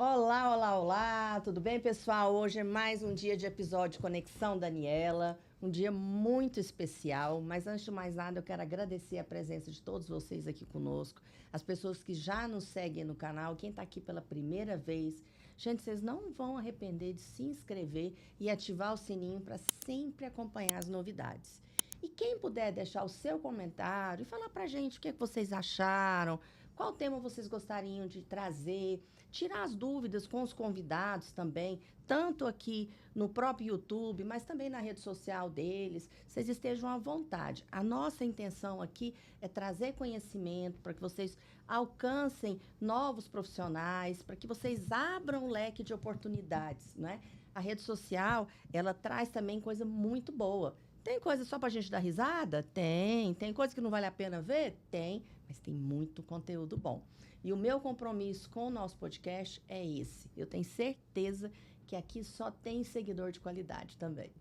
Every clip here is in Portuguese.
Olá, olá, olá, tudo bem, pessoal? Hoje é mais um dia de episódio Conexão Daniela, um dia muito especial, mas antes de mais nada eu quero agradecer a presença de todos vocês aqui conosco, as pessoas que já nos seguem no canal, quem está aqui pela primeira vez. Gente, vocês não vão arrepender de se inscrever e ativar o sininho para sempre acompanhar as novidades. E quem puder deixar o seu comentário e falar pra gente o que é que vocês acharam, qual tema vocês gostariam de trazer, tirar as dúvidas com os convidados também, tanto aqui no próprio YouTube, mas também na rede social deles, vocês estejam à vontade. A nossa intenção aqui é trazer conhecimento para que vocês alcancem novos profissionais, para que vocês abram o leque de oportunidades, né? A rede social, ela traz também coisa muito boa. Tem coisa só pra gente dar risada? Tem. Tem coisa que não vale a pena ver? Tem. Mas tem muito conteúdo bom. E o meu compromisso com o nosso podcast é esse. Eu tenho certeza que aqui só tem seguidor de qualidade também.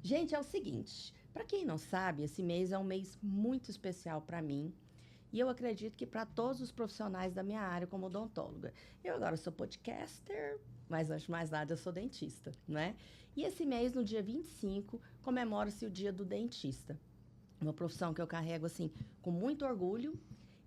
Gente, é o seguinte, para quem não sabe, esse mês é um mês muito especial para mim. E eu acredito que para todos os profissionais da minha área como odontóloga. Eu agora sou podcaster, mas antes de mais nada eu sou dentista, né? E esse mês, no dia 25, comemora-se o Dia do Dentista. Uma profissão que eu carrego, assim, com muito orgulho.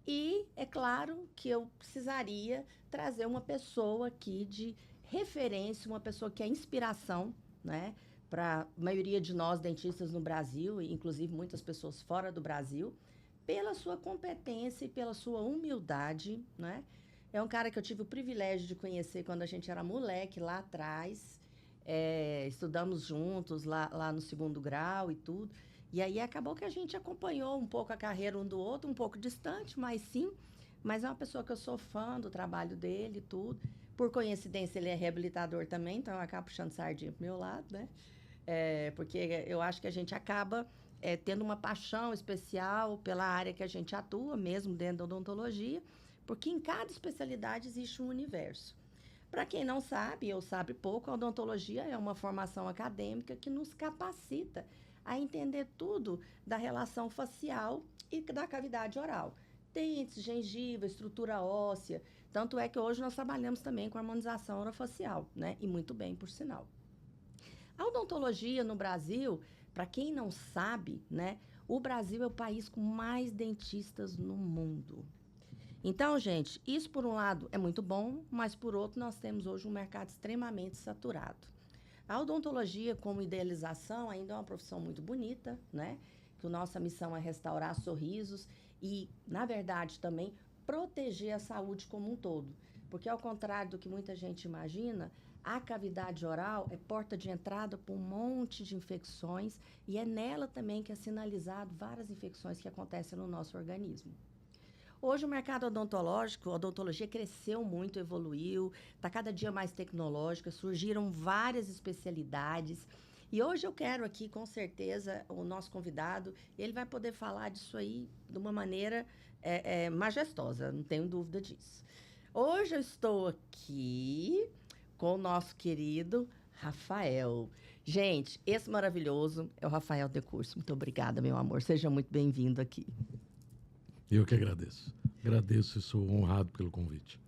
E é claro que eu precisaria trazer uma pessoa aqui de referência, uma pessoa que é inspiração, né? Para a maioria de nós dentistas no Brasil, e inclusive muitas pessoas fora do Brasil, pela sua competência e pela sua humildade, né? É um cara que eu tive o privilégio de conhecer quando a gente era moleque, lá atrás. Estudamos juntos lá no segundo grau e tudo. E aí acabou que a gente acompanhou um pouco a carreira um do outro, um pouco distante, mas sim. Mas é uma pessoa que eu sou fã do trabalho dele e tudo. Por coincidência, ele é reabilitador também, então eu acabo puxando sardinha pro meu lado, né? Porque eu acho que a gente acaba tendo uma paixão especial pela área que a gente atua, mesmo dentro da odontologia, porque em cada especialidade existe um universo. Para quem não sabe, ou sabe pouco, a odontologia é uma formação acadêmica que nos capacita a entender tudo da relação facial e da cavidade oral. Dentes, gengiva, estrutura óssea. Tanto é que hoje nós trabalhamos também com harmonização orofacial, né? E muito bem, por sinal. A odontologia no Brasil, para quem não sabe, né? O Brasil é o país com mais dentistas no mundo. Então, gente, isso por um lado é muito bom, mas por outro nós temos hoje um mercado extremamente saturado. A odontologia, como idealização, ainda é uma profissão muito bonita, né? Que a nossa missão é restaurar sorrisos e, na verdade, também proteger a saúde como um todo. Porque, ao contrário do que muita gente imagina, a cavidade oral é porta de entrada para um monte de infecções e é nela também que é sinalizado várias infecções que acontecem no nosso organismo. Hoje o mercado odontológico, a odontologia cresceu muito, evoluiu, está cada dia mais tecnológica, surgiram várias especialidades. E hoje eu quero aqui, com certeza, o nosso convidado, ele vai poder falar disso aí de uma maneira majestosa, não tenho dúvida disso. Hoje eu estou aqui com o nosso querido Rafael. Gente, esse maravilhoso é o Rafael Decurso. Muito obrigada, meu amor. Seja muito bem-vindo aqui. Eu que agradeço. Agradeço e sou honrado pelo convite.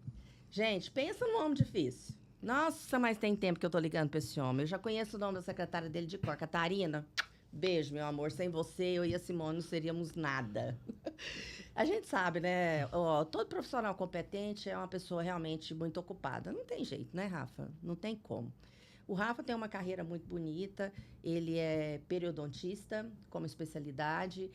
Gente, pensa num homem difícil. Nossa, mas tem tempo que eu tô ligando pra esse homem. Eu já conheço o nome da secretária dele de cor. Catarina, beijo, meu amor. Sem você, eu e a Simone não seríamos nada. A gente sabe, né? Todo profissional competente é uma pessoa realmente muito ocupada. Não tem jeito, né, Rafa? Não tem como. O Rafa tem uma carreira muito bonita. Ele é periodontista como especialidade.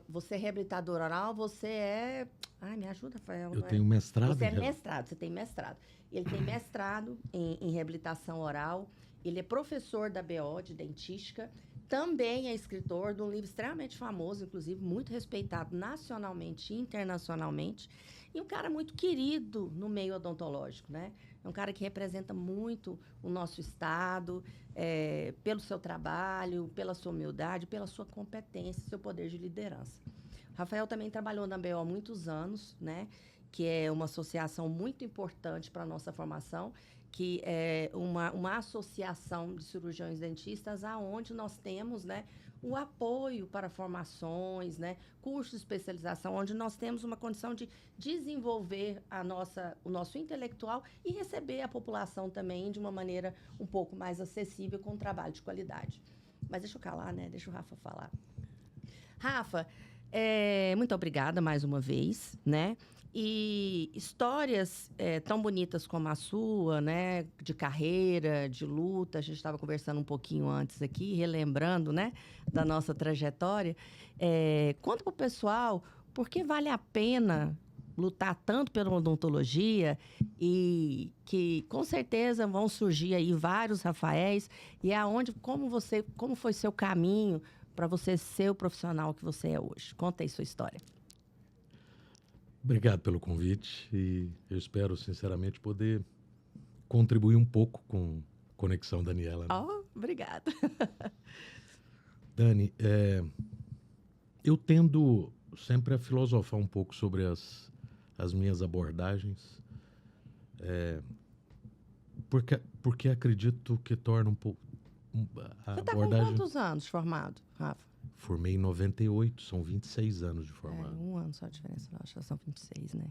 Você é reabilitador oral, você é... Ai, me ajuda, Rafael. Eu tenho mestrado. Você é mestrado, você tem mestrado. Ele tem mestrado em reabilitação oral. Ele é professor da BO de dentística. Também é escritor de um livro extremamente famoso, inclusive muito respeitado nacionalmente e internacionalmente. E um cara muito querido no meio odontológico, né? É um cara que representa muito o nosso estado, pelo seu trabalho, pela sua humildade, pela sua competência, seu poder de liderança. Rafael também trabalhou na BO há muitos anos, né? Que é uma associação muito importante para a nossa formação, que é uma associação de cirurgiões dentistas, aonde nós temos, né, o apoio para formações, né, cursos de especialização, onde nós temos uma condição de desenvolver o nosso intelectual e receber a população também de uma maneira um pouco mais acessível, com um trabalho de qualidade. Mas deixa eu calar, né? Deixa o Rafa falar. Rafa, muito obrigada mais uma vez, né? E histórias tão bonitas como a sua, né? De carreira, de luta. A gente estava conversando um pouquinho antes aqui, relembrando, né? Da nossa trajetória. Conta para o pessoal por que vale a pena lutar tanto pela odontologia e que, com certeza, vão surgir aí vários Rafaéis. E como foi seu caminho para você ser o profissional que você é hoje? Conta aí sua história. Obrigado pelo convite e eu espero, sinceramente, poder contribuir um pouco com Conexão Daniela. Né? Oh, obrigada. Dani, eu tendo sempre a filosofar um pouco sobre as minhas abordagens, porque acredito que torna um pouco a Você está abordagem... com quantos anos formado, Rafa? Formei em 98, são 26 anos de formado. Um ano só a diferença, acho que são 26, né?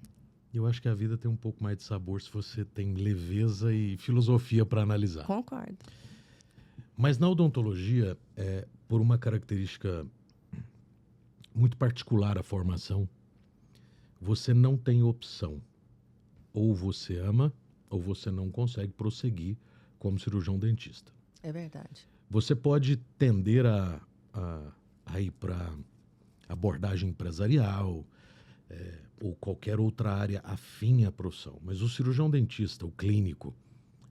Eu acho que a vida tem um pouco mais de sabor se você tem leveza e filosofia para analisar. Concordo. Mas na odontologia, por uma característica muito particular à formação, você não tem opção. Ou você ama, ou você não consegue prosseguir como cirurgião dentista. É verdade. Você pode tender a ir para abordagem empresarial ou qualquer outra área afim à profissão. Mas o cirurgião dentista, o clínico,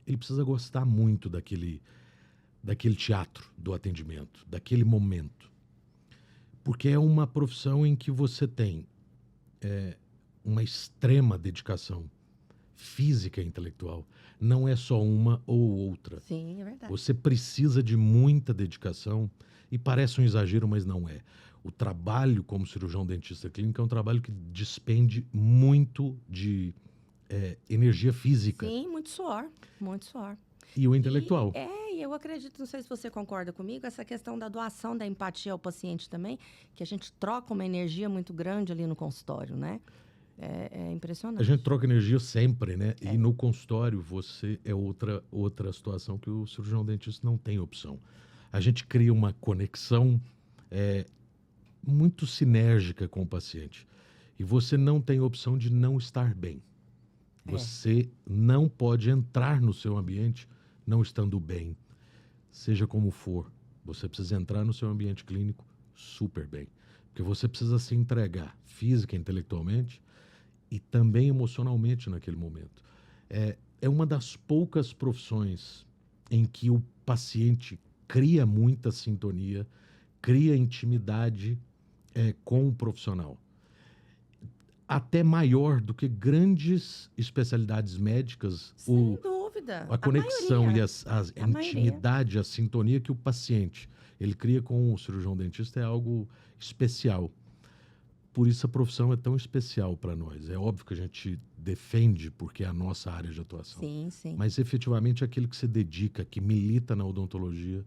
ele precisa gostar muito daquele teatro do atendimento, daquele momento. Porque é uma profissão em que você tem uma extrema dedicação física e intelectual. Não é só uma ou outra. Sim, é verdade. Você precisa de muita dedicação e parece um exagero, mas não é. O trabalho como cirurgião dentista clínico é um trabalho que despende muito de energia física. Sim, muito suor, muito suor. E o intelectual. E eu acredito, não sei se você concorda comigo, essa questão da doação da empatia ao paciente também, que a gente troca uma energia muito grande ali no consultório, né? É impressionante. A gente troca energia sempre, né? E no consultório você é outra situação que o cirurgião dentista não tem opção. A gente cria uma conexão muito sinérgica com o paciente. E você não tem opção de não estar bem. Você não pode entrar no seu ambiente não estando bem. Seja como for, você precisa entrar no seu ambiente clínico super bem. Porque você precisa se entregar física e intelectualmente e também emocionalmente naquele momento. É uma das poucas profissões em que o paciente cria muita sintonia, cria intimidade com o profissional. Até maior do que grandes especialidades médicas. Sem dúvida. A conexão maioria. e a intimidade, a sintonia que o paciente ele cria com o cirurgião dentista é algo especial. Por isso a profissão é tão especial para nós. É óbvio que a gente defende porque é a nossa área de atuação. Sim, sim. Mas efetivamente aquele que se dedica, que milita na odontologia,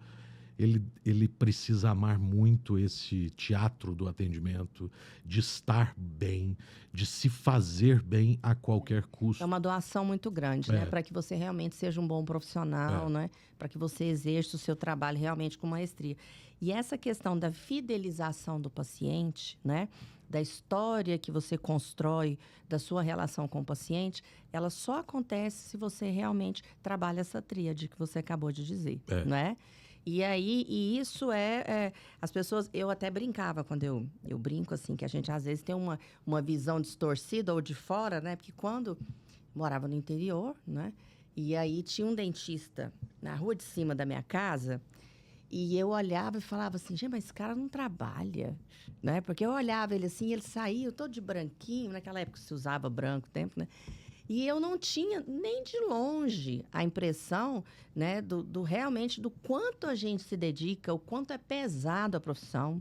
ele precisa amar muito esse teatro do atendimento, de estar bem, de se fazer bem a qualquer custo. É uma doação muito grande, né? Para que você realmente seja um bom profissional, né? Para que você exerça o seu trabalho realmente com maestria. E essa questão da fidelização do paciente, né? Da história que você constrói da sua relação com o paciente, ela só acontece se você realmente trabalha essa tríade que você acabou de dizer, né? E aí, isso as pessoas, eu até brincava quando eu brinco assim, que a gente às vezes tem uma visão distorcida ou de fora, né? Porque quando morava no interior, né? E aí tinha um dentista na rua de cima da minha casa e eu olhava e falava assim, gente, mas esse cara não trabalha, né? Porque eu olhava ele assim, ele saía todo de branquinho, naquela época se usava branco o tempo, né? E eu não tinha nem de longe a impressão, né, realmente do quanto a gente se dedica, o quanto é pesado a profissão,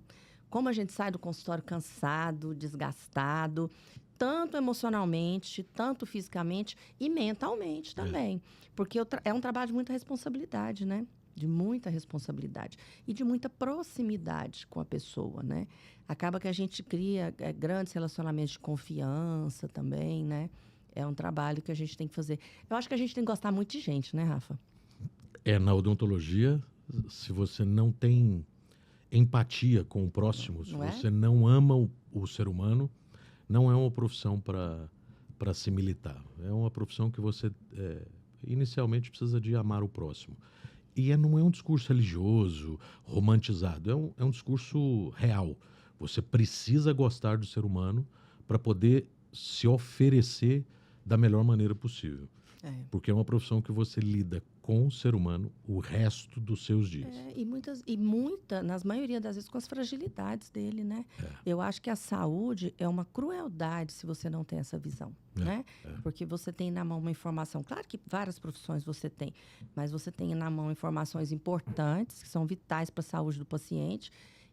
como a gente sai do consultório cansado, desgastado, tanto emocionalmente, tanto fisicamente e mentalmente também. Porque é um trabalho de muita responsabilidade, né? de muita responsabilidade e de muita proximidade com a pessoa, né? Acaba que a gente cria grandes relacionamentos de confiança também, né? É um trabalho que a gente tem que fazer. Eu acho que a gente tem que gostar muito de gente, né, Rafa? Na odontologia, se você não tem empatia com o próximo, se Não é? você não ama o ser humano, não é uma profissão para se militar. É uma profissão que você, inicialmente, precisa de amar o próximo. E não é um discurso religioso, romantizado. É um discurso real. Você precisa gostar do ser humano para poder se oferecer da melhor maneira possível. Porque é uma profissão que você lida com o ser humano o resto dos seus dias. Nas maioria das vezes, com as fragilidades dele, né? Eu acho que a saúde é uma crueldade se você não tem essa visão, né? Porque você tem na mão uma informação, claro que várias profissões você tem, mas você tem na mão informações importantes, que são vitais para a saúde do paciente,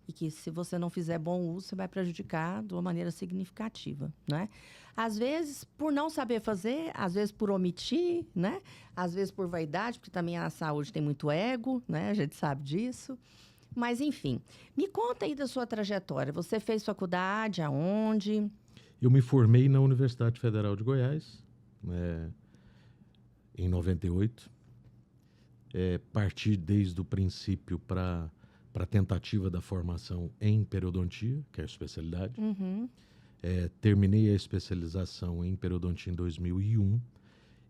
e que, se você não fizer bom uso, você vai prejudicar de uma maneira significativa, né? Às vezes, por não saber fazer, às vezes por omitir, né? Às vezes por vaidade, porque também a saúde tem muito ego, né? A gente sabe disso. Mas, enfim, me conta aí da sua trajetória. Você fez faculdade aonde? Eu me formei na Universidade Federal de Goiás, em 98. Parti desde o princípio para a tentativa da formação em periodontia, que é a especialidade. Uhum. Terminei a especialização em periodontia em 2001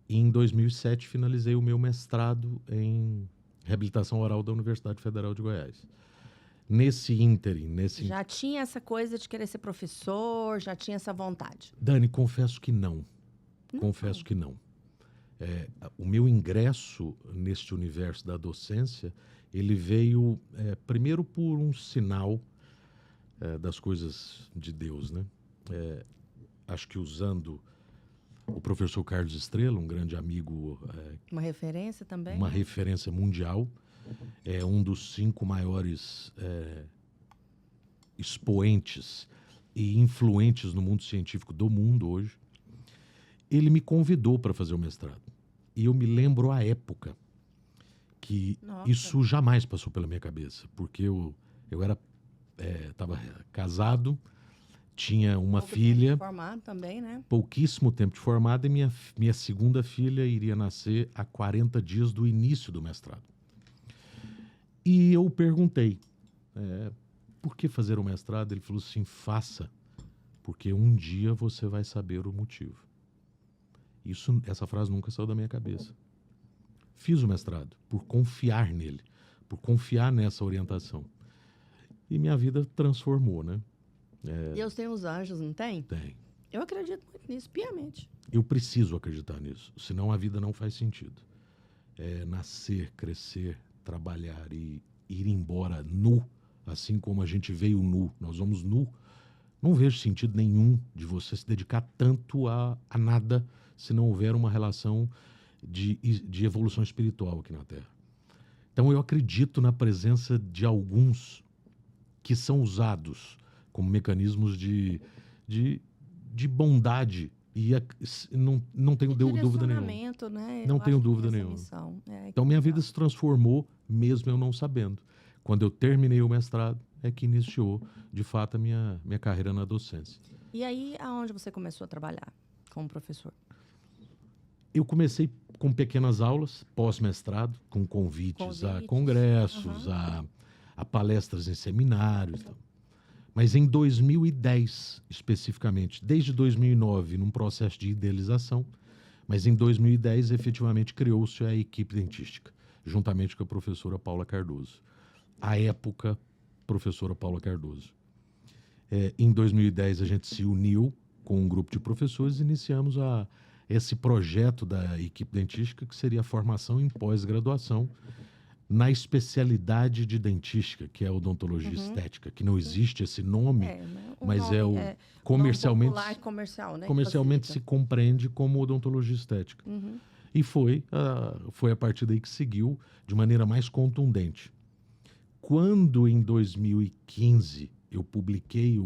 e em 2007 finalizei o meu mestrado em reabilitação oral da Universidade Federal de Goiás. Nesse ínterim... Já tinha essa coisa de querer ser professor, já tinha essa vontade? Dani, confesso que não. Confesso que não. O meu ingresso neste universo da docência, ele veio primeiro por um sinal das coisas de Deus, né? Acho que usando o professor Carlos Estrela, um grande amigo... Uma referência também? Uma referência mundial. Um dos 5 maiores expoentes e influentes no mundo científico do mundo hoje. Ele me convidou para fazer o mestrado. E eu me lembro a época que isso jamais passou pela minha cabeça, porque eu estava casado, tinha uma filha... Tempo de formado também, né? Pouquíssimo tempo de formado, e minha segunda filha iria nascer a 40 dias do início do mestrado. E eu perguntei, por que fazer o mestrado? Ele falou assim, faça, porque um dia você vai saber o motivo. Essa frase nunca saiu da minha cabeça. Fiz o mestrado por confiar nele, por confiar nessa orientação. E minha vida transformou, né? Deus tem os anjos, não tem? Tem. Eu acredito muito nisso, piamente. Eu preciso acreditar nisso, senão a vida não faz sentido. Nascer, crescer, trabalhar e ir embora nu, assim como a gente veio nu, nós vamos nu. Não vejo sentido nenhum de você se dedicar tanto a nada se não houver uma relação de evolução espiritual aqui na Terra. Então eu acredito na presença de alguns que são usados como mecanismos de bondade e não tenho dúvida nenhuma. Né? Não tenho dúvida nenhuma. Então minha vida se transformou mesmo eu não sabendo. Quando eu terminei o mestrado é que iniciou de fato a minha carreira na docência. E aí aonde você começou a trabalhar como professor? Eu comecei com pequenas aulas, pós-mestrado, com convites a congressos, a palestras em seminários. Então. Mas em 2010, especificamente, desde 2009, num processo de idealização, mas em 2010, efetivamente, criou-se a equipe dentística, juntamente com a professora Paula Cardoso. À época, professora Paula Cardoso. Em 2010, a gente se uniu com um grupo de professores e iniciamos esse projeto da equipe dentística, que seria a formação em pós-graduação na especialidade de dentística, que é a odontologia estética, que não existe esse nome, mas comercialmente, comercial, né? Comercialmente se compreende como odontologia estética. E foi a partir daí que seguiu de maneira mais contundente. Quando, em 2015, eu publiquei,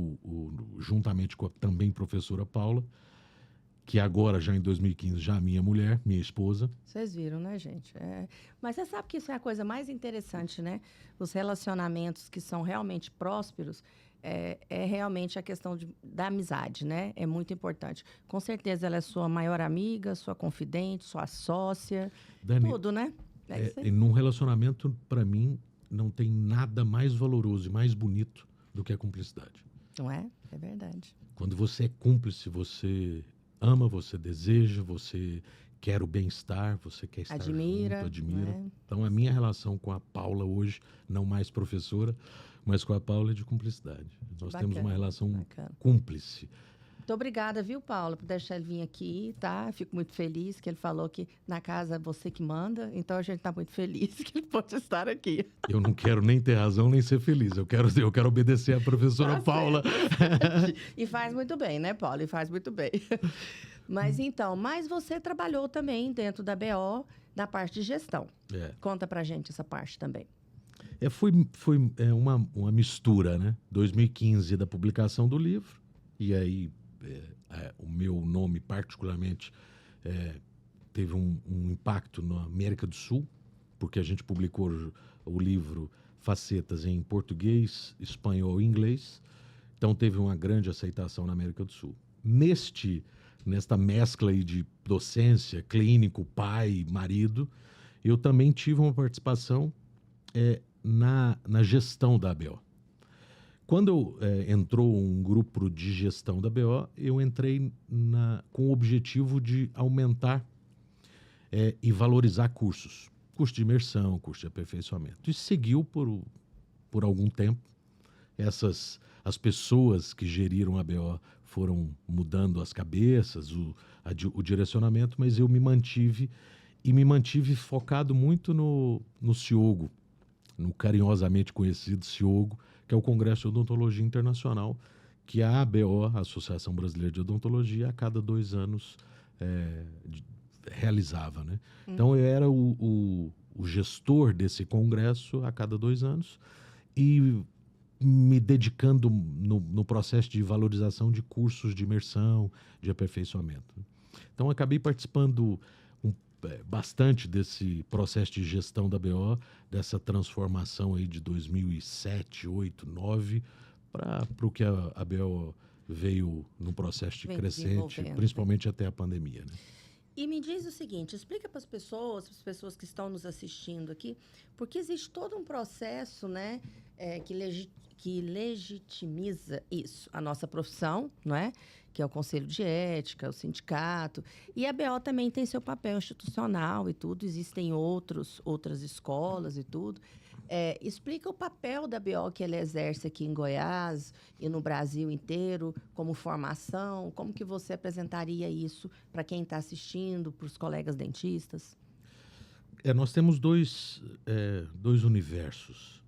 juntamente com a também professora Paula, que agora, já em 2015, já a minha mulher, minha esposa. Vocês viram, né, gente? Mas você sabe que isso é a coisa mais interessante, né? Os relacionamentos que são realmente prósperos é realmente a questão da amizade, né? É muito importante. Com certeza ela é sua maior amiga, sua confidente, sua sócia, Dani, tudo, né? É isso aí. num relacionamento, para mim, não tem nada mais valoroso e mais bonito do que a cumplicidade. Não é? É verdade. Quando você é cúmplice, você ama, você deseja, você quer o bem-estar, você quer estar Admira, junto, admira. né? Então, a minha relação com a Paula hoje, não mais professora, mas com a Paula é de cumplicidade. Nós temos uma relação bacana. cúmplice. Muito obrigada, viu, Paula, por deixar ele vir aqui, tá? Fico muito feliz que ele falou que na casa é você que manda, então a gente está muito feliz que ele pode estar aqui. Eu não quero nem ter razão, nem ser feliz. Eu quero obedecer à professora Tá Paula. E faz muito bem, né, Paula? E faz muito bem. Mas então, você trabalhou também dentro da BO na parte de gestão. Conta pra gente essa parte também. Foi uma mistura, né? 2015 da publicação do livro, e aí o meu nome particularmente teve um impacto na América do Sul, porque a gente publicou o livro Facetas em português, espanhol e inglês, então teve uma grande aceitação na América do Sul. Nesta mescla aí de docência, clínico, pai, marido, eu também tive uma participação na gestão da ABO. Quando entrou um grupo de gestão da BO, eu entrei com o objetivo de aumentar e valorizar cursos. Curso de imersão, curso de aperfeiçoamento. E seguiu por algum tempo. As pessoas que geriram a BO foram mudando as cabeças, o direcionamento, mas eu me mantive focado muito no CIOGO, no carinhosamente conhecido CIOGO, que é o Congresso de Odontologia Internacional, que a ABO, a Associação Brasileira de Odontologia, a cada 2 anos realizava, né? Então, eu era o gestor desse congresso a cada 2 anos e me dedicando no processo de valorização de cursos de imersão, de aperfeiçoamento. Então, acabei participando bastante desse processo de gestão da BO, dessa transformação aí de 2007, 2008, 2009, para o que a BO veio num processo de crescente, principalmente até a pandemia, né? E me diz o seguinte, explica para as pessoas que estão nos assistindo aqui, porque existe todo um processo, né, que legitimiza isso, a nossa profissão, não é? Que é o Conselho de Ética, o sindicato. E a BO também tem seu papel institucional e tudo, existem outras escolas e tudo. Explica o papel da BO que ela exerce aqui em Goiás e no Brasil inteiro, como formação, como que você apresentaria isso para quem está assistindo, para os colegas dentistas? Nós temos dois universos,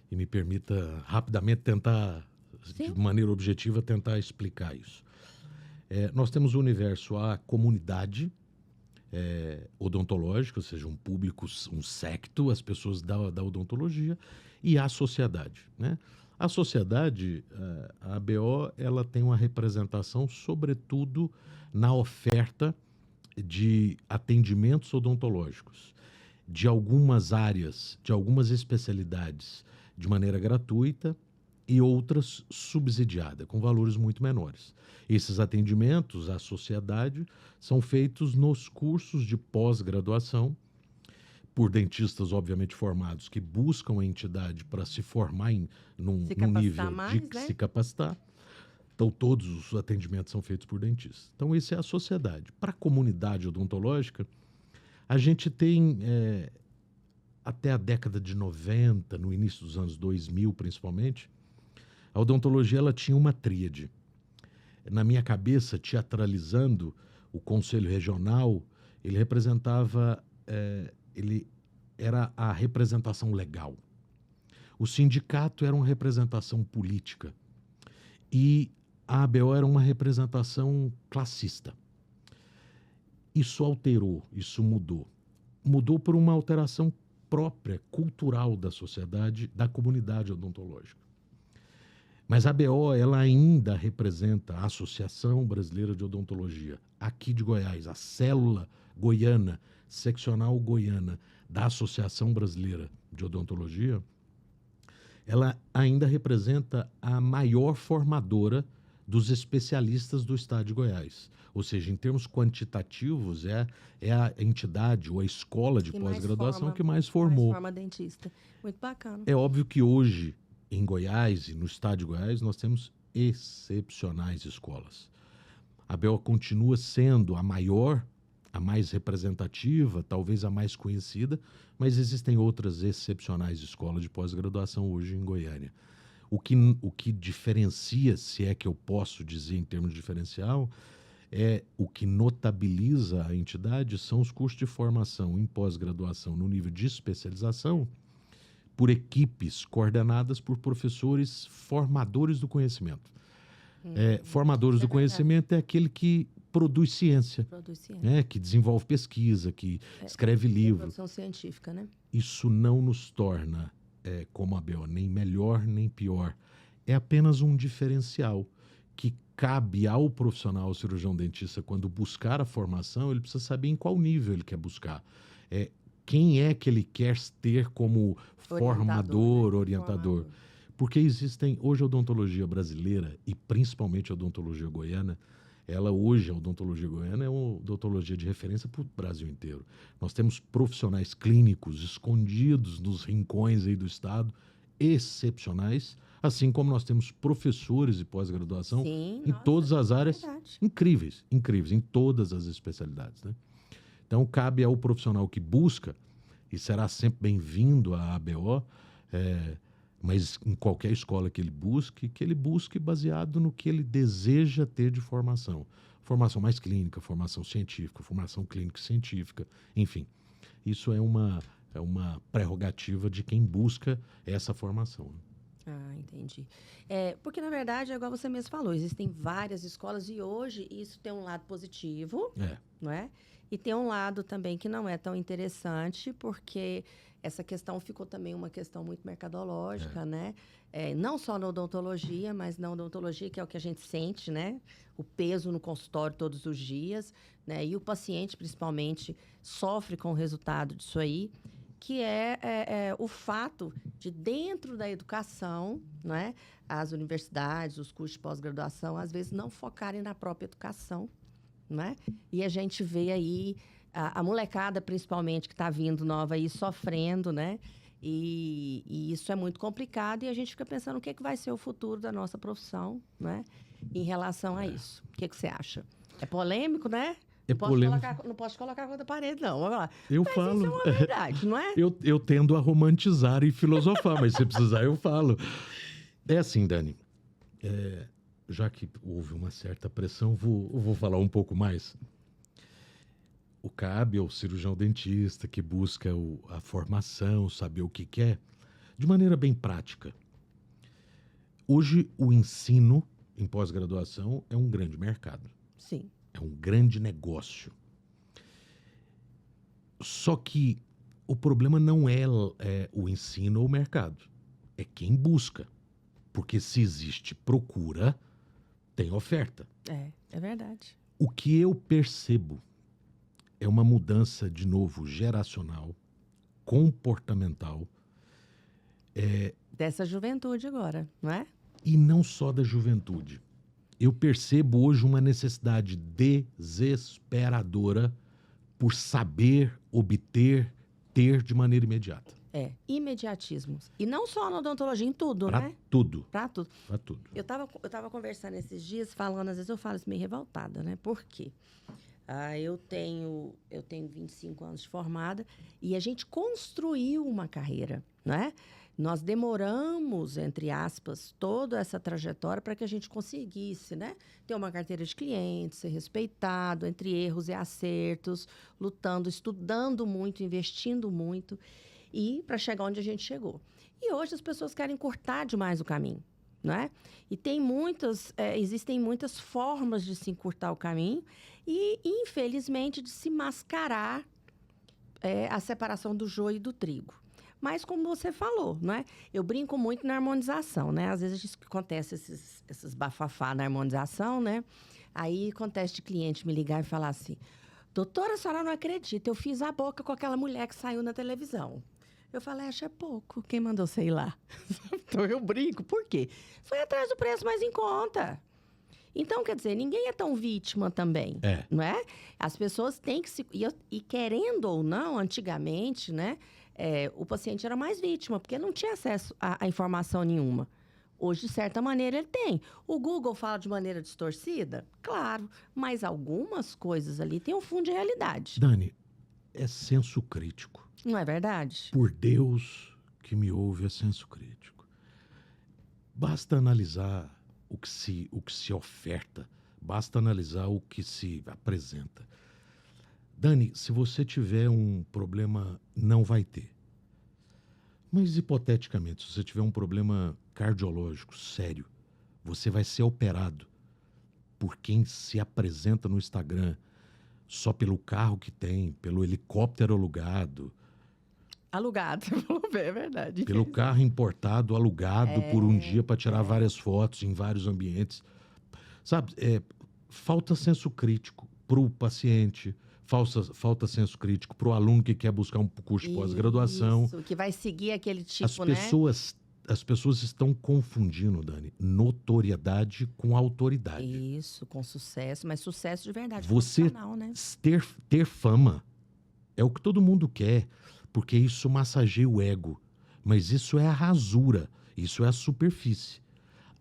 e me permita rapidamente tentar, de maneira objetiva, tentar explicar isso. Nós temos o universo, a comunidade odontológica, ou seja, um público, um secto, as pessoas da odontologia, e a sociedade, né? A sociedade, a ABO, ela tem uma representação, sobretudo, na oferta de atendimentos odontológicos, de algumas áreas, de algumas especialidades, de maneira gratuita, e outras subsidiada, com valores muito menores. Esses atendimentos à sociedade são feitos nos cursos de pós-graduação, por dentistas, obviamente, formados, que buscam a entidade para se formar num nível de se capacitar. Então, todos os atendimentos são feitos por dentistas. Então, isso é a sociedade. Para a comunidade odontológica, a gente tem, até a década de 90, no início dos anos 2000, principalmente, a odontologia ela tinha uma tríade. Na minha cabeça, teatralizando, o Conselho Regional, ele representava, ele era a representação legal. O sindicato era uma representação política. E a ABO era uma representação classista. Isso alterou, isso mudou. Mudou por uma alteração própria, cultural da sociedade, da comunidade odontológica. Mas a ABO, ela ainda representa a Associação Brasileira de Odontologia, aqui de Goiás, a célula goiana, seccional goiana da Associação Brasileira de Odontologia, ela ainda representa a maior formadora dos especialistas do estado de Goiás. Ou seja, em termos quantitativos, é a entidade ou a escola de pós-graduação que mais formou. Mais forma dentista. Muito bacana. É óbvio que hoje, em Goiás e no estado de Goiás, nós temos excepcionais escolas. A ABO continua sendo a maior, a mais representativa, talvez a mais conhecida, mas existem outras excepcionais escolas de pós-graduação hoje em Goiânia. O que diferencia, se é que eu posso dizer em termos de diferencial, o que notabiliza a entidade são os cursos de formação em pós-graduação no nível de especialização por equipes coordenadas por professores formadores do conhecimento. Formadores do conhecimento é aquele que produz ciência, que desenvolve pesquisa, que escreve livro. Produção científica, né? Isso não nos torna, como a ABO, nem melhor nem pior. É apenas um diferencial que cabe ao profissional cirurgião dentista, quando buscar a formação, ele precisa saber em qual nível ele quer buscar. Quem é que ele quer ter como formador, orientador. Porque existem, hoje a odontologia brasileira, e principalmente a odontologia goiana, a odontologia goiana é uma odontologia de referência para o Brasil inteiro. Nós temos profissionais clínicos escondidos nos rincões aí do estado, excepcionais, assim como nós temos professores de pós-graduação em todas as áreas, incríveis, em todas as especialidades, né? Então, cabe ao profissional que busca, e será sempre bem-vindo à ABO, mas em qualquer escola que ele busque baseado no que ele deseja ter de formação. Formação mais clínica, formação científica, formação clínico-científica, enfim. Isso é uma prerrogativa de quem busca essa formação. Ah, entendi. Porque, na verdade, é igual você mesmo falou, existem várias escolas e hoje isso tem um lado positivo, não é? E tem um lado também que não é tão interessante, porque essa questão ficou também uma questão muito mercadológica, né? Não só na odontologia, mas na odontologia, que é o que a gente sente, né? O peso no consultório todos os dias, né? E o paciente, principalmente, sofre com o resultado disso aí, que é o fato de, dentro da educação, né? As universidades, os cursos de pós-graduação, às vezes não focarem na própria educação, né? E a gente vê aí a molecada, principalmente, que está vindo nova aí, sofrendo, né? E isso é muito complicado e a gente fica pensando o que vai ser o futuro da nossa profissão, né? Em relação a isso. O que você acha? É polêmico, né? Não posso colocar contra a parede, não. Vamos lá. Mas falo. Isso é uma verdade, não é? Eu tendo a romantizar e filosofar, mas se precisar eu falo. É assim, Dani. Já que houve uma certa pressão, vou falar um pouco mais. Cabe ao cirurgião dentista que busca a formação, saber o que quer, de maneira bem prática. Hoje, o ensino em pós-graduação é um grande mercado. Sim. É um grande negócio. Só que o problema não é o ensino ou o mercado. É quem busca. Porque se existe procura, tem oferta. É verdade. O que eu percebo é uma mudança, de novo, geracional, comportamental. Dessa juventude agora, não é? E não só da juventude. Eu percebo hoje uma necessidade desesperadora por saber, obter, ter de maneira imediata. Imediatismo. E não só na odontologia, em tudo, pra né? Tudo. Pra tudo. Para tudo. Eu tava conversando esses dias, falando, às vezes eu falo isso meio revoltada, né? Por quê? Eu tenho 25 anos de formada e a gente construiu uma carreira, né? Nós demoramos, entre aspas, toda essa trajetória para que a gente conseguisse, né? Ter uma carteira de clientes, ser respeitado, entre erros e acertos, lutando, estudando muito, investindo muito, e para chegar onde a gente chegou. E hoje as pessoas querem encurtar demais o caminho, né? E existem muitas formas de se encurtar o caminho e, infelizmente, de se mascarar a separação do joio e do trigo. Mas como você falou, não é? Eu brinco muito na harmonização, né? Às vezes acontece esses bafafá na harmonização, né? Aí acontece de cliente me ligar e falar assim: doutora, a senhora não acredita, eu fiz a boca com aquela mulher que saiu na televisão. Eu falei, acho é pouco. Quem mandou você ir lá? Então eu brinco. Por quê? Foi atrás do preço mais em conta. Então, quer dizer, ninguém é tão vítima também, não é? As pessoas têm que se... E querendo ou não, antigamente, né? O paciente era mais vítima, porque não tinha acesso a informação nenhuma. Hoje, de certa maneira, ele tem. O Google fala de maneira distorcida? Claro, mas algumas coisas ali têm um fundo de realidade. Dani, é senso crítico. Não é verdade? Por Deus que me ouve, é senso crítico. Basta analisar o que se oferta, basta analisar o que se apresenta. Dani, se você tiver um problema, não vai ter. Mas, hipoteticamente, se você tiver um problema cardiológico sério, você vai ser operado por quem se apresenta no Instagram só pelo carro que tem, pelo helicóptero alugado. Alugado, é verdade. Pelo carro importado, alugado por um dia para tirar várias fotos em vários ambientes. Sabe, falta senso crítico para o paciente, falta senso crítico para o aluno que quer buscar um curso de pós-graduação. Isso, que vai seguir aquele tipo, As pessoas estão confundindo, Dani, notoriedade com autoridade. Isso, com sucesso, mas sucesso de verdade. Você né? ter fama é o que todo mundo quer, porque isso massageia o ego. Mas isso é a rasura, isso é a superfície.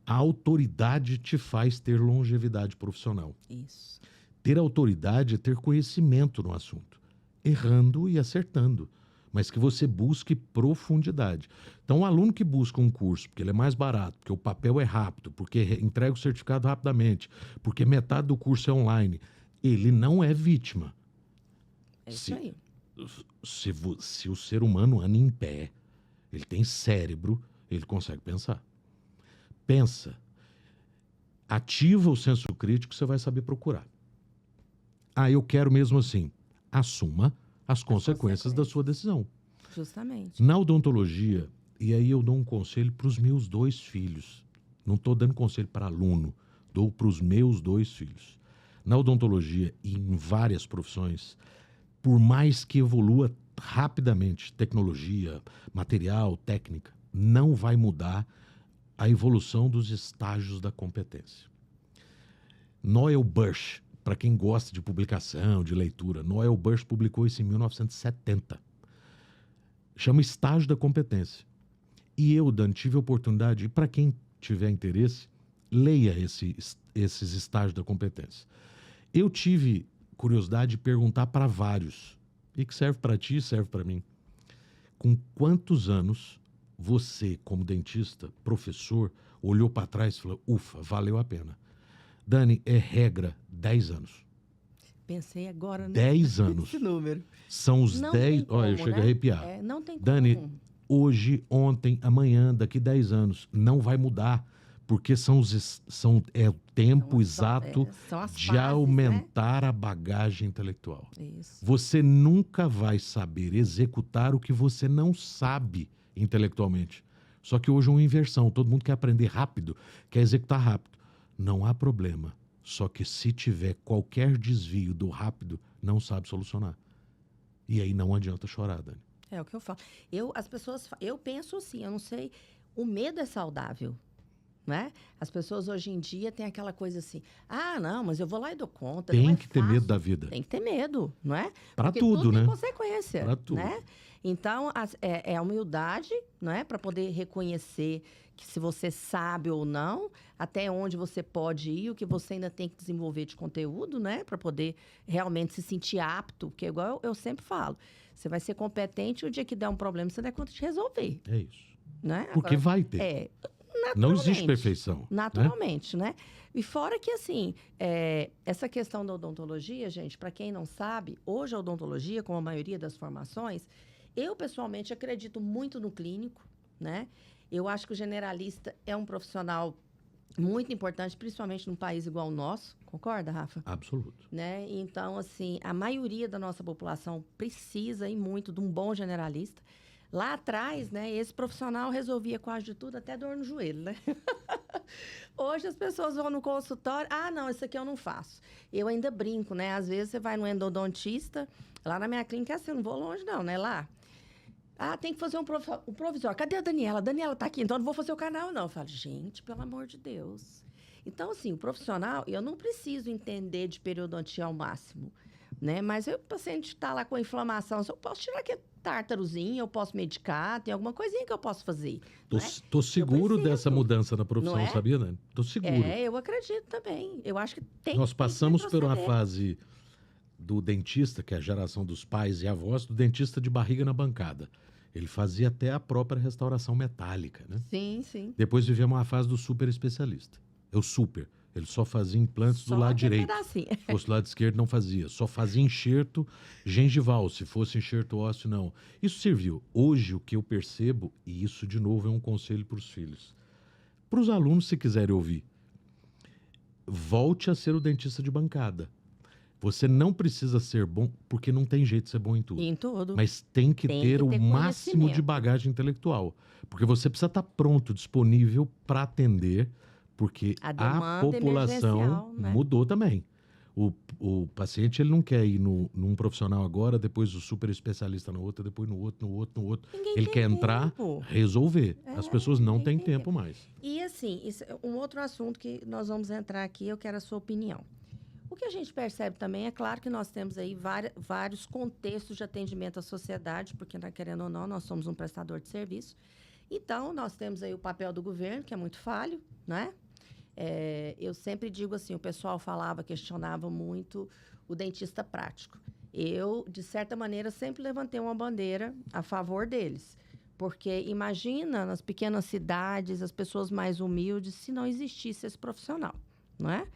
A autoridade te faz ter longevidade profissional. Isso. Ter autoridade é ter conhecimento no assunto, errando e acertando, mas que você busque profundidade. Então, o aluno que busca um curso, porque ele é mais barato, porque o papel é rápido, porque entrega o certificado rapidamente, porque metade do curso é online, ele não é vítima. É isso aí. Se o ser humano anda em pé, ele tem cérebro, ele consegue pensar. Pensa. Ativa o senso crítico, você vai saber procurar. Eu quero mesmo assim. Assuma as consequências da sua decisão. Justamente. Na odontologia, e aí eu dou um conselho para os meus 2 filhos. Não estou dando conselho para aluno, dou para os meus 2 filhos. Na odontologia e em várias profissões, por mais que evolua rapidamente tecnologia, material, técnica, não vai mudar a evolução dos estágios da competência. Noel Bush, para quem gosta de publicação, de leitura, Noel Bush publicou isso em 1970. Chama Estágio da Competência. E eu, Dani, tive a oportunidade, e para quem tiver interesse, leia esses estágios da competência. Eu tive curiosidade de perguntar para vários, e que serve para ti e serve para mim. Com quantos anos você, como dentista, professor, olhou para trás e falou, ufa, valeu a pena? Dani, é regra 10 anos. Pensei agora, né? 10 anos. Esse número. São os Não 10... tem como, Olha, eu chego a arrepiar. Não tem como. Dani, hoje, ontem, amanhã, daqui 10 anos, não vai mudar, porque é o tempo exato de fases, aumentar, né, a bagagem intelectual. Isso. Você nunca vai saber executar o que você não sabe intelectualmente. Só que hoje é uma inversão. Todo mundo quer aprender rápido, quer executar rápido. Não há problema. Só que se tiver qualquer desvio do rápido, não sabe solucionar. E aí não adianta chorar, Dani. É o que eu falo. Eu penso assim, eu não sei, o medo é saudável, né? As pessoas hoje em dia têm aquela coisa assim, não, mas eu vou lá e dou conta. Tem que ter medo da vida. Tem que ter medo, não é? Para tudo, né? Tem consequência. Para tudo. Né? Então, é a humildade, não é? Para poder reconhecer que se você sabe ou não, até onde você pode ir, o que você ainda tem que desenvolver de conteúdo, né? Para poder realmente se sentir apto. Porque, igual eu sempre falo, você vai ser competente o dia que der um problema, você der conta de resolver. É isso. Né? Porque agora, vai ter. Não existe perfeição. Naturalmente, né? E fora que, assim, essa questão da odontologia, gente, para quem não sabe, hoje a odontologia, como a maioria das formações, eu, pessoalmente, acredito muito no clínico, né? Eu acho que o generalista é um profissional muito importante, principalmente num país igual o nosso. Concorda, Rafa? Absoluto. Né? Então, assim, a maioria da nossa população precisa e muito de um bom generalista. Lá atrás, né, esse profissional resolvia quase de tudo, até dor no joelho, né? Hoje as pessoas vão no consultório, não, isso aqui eu não faço. Eu ainda brinco, né? Às vezes você vai no endodontista, lá na minha clínica é assim, eu não vou longe não, né? Lá. Tem que fazer um provisório. Cadê a Daniela? A Daniela tá aqui, então eu não vou fazer o canal, não. Eu falo, gente, pelo amor de Deus. Então, assim, o profissional, eu não preciso entender de periodontia ao máximo, né? Mas o paciente está lá com inflamação, eu posso tirar aquele tártarozinho, eu posso medicar, tem alguma coisinha que eu posso fazer. Tô seguro dessa mudança na profissão, não é? sabia, né? Tô seguro. Eu acredito também. Eu acho que tem. Nós passamos por uma fase do dentista, que é a geração dos pais e avós, do dentista de barriga na bancada. Ele fazia até a própria restauração metálica, né? Sim, sim. Depois vivemos uma fase do super especialista. O super. Ele só fazia implantes do lado direito. Se fosse do lado esquerdo, não fazia. Só fazia enxerto gengival. Se fosse enxerto ósseo, não. Isso serviu. Hoje, o que eu percebo, e isso, de novo, é um conselho para os filhos. Para os alunos, se quiserem ouvir, volte a ser o dentista de bancada. Você não precisa ser bom, porque não tem jeito de ser bom em tudo. Em tudo. Mas tem que ter o máximo de bagagem intelectual. Porque você precisa estar pronto, disponível para atender, porque a população mudou também. O paciente ele não quer ir num profissional agora, depois o super especialista no outro, depois no outro. Ele quer entrar, resolver. As pessoas não têm tempo mais. E assim, isso é um outro assunto que nós vamos entrar aqui, eu quero a sua opinião. O que a gente percebe também, é claro que nós temos aí vários contextos de atendimento à sociedade, porque, querendo ou não, nós somos um prestador de serviço. Então, nós temos aí o papel do governo, que é muito falho, né? Eu sempre digo assim, o pessoal questionava muito o dentista prático. Eu, de certa maneira, sempre levantei uma bandeira a favor deles. Porque imagina, nas pequenas cidades, as pessoas mais humildes, se não existisse esse profissional, não é?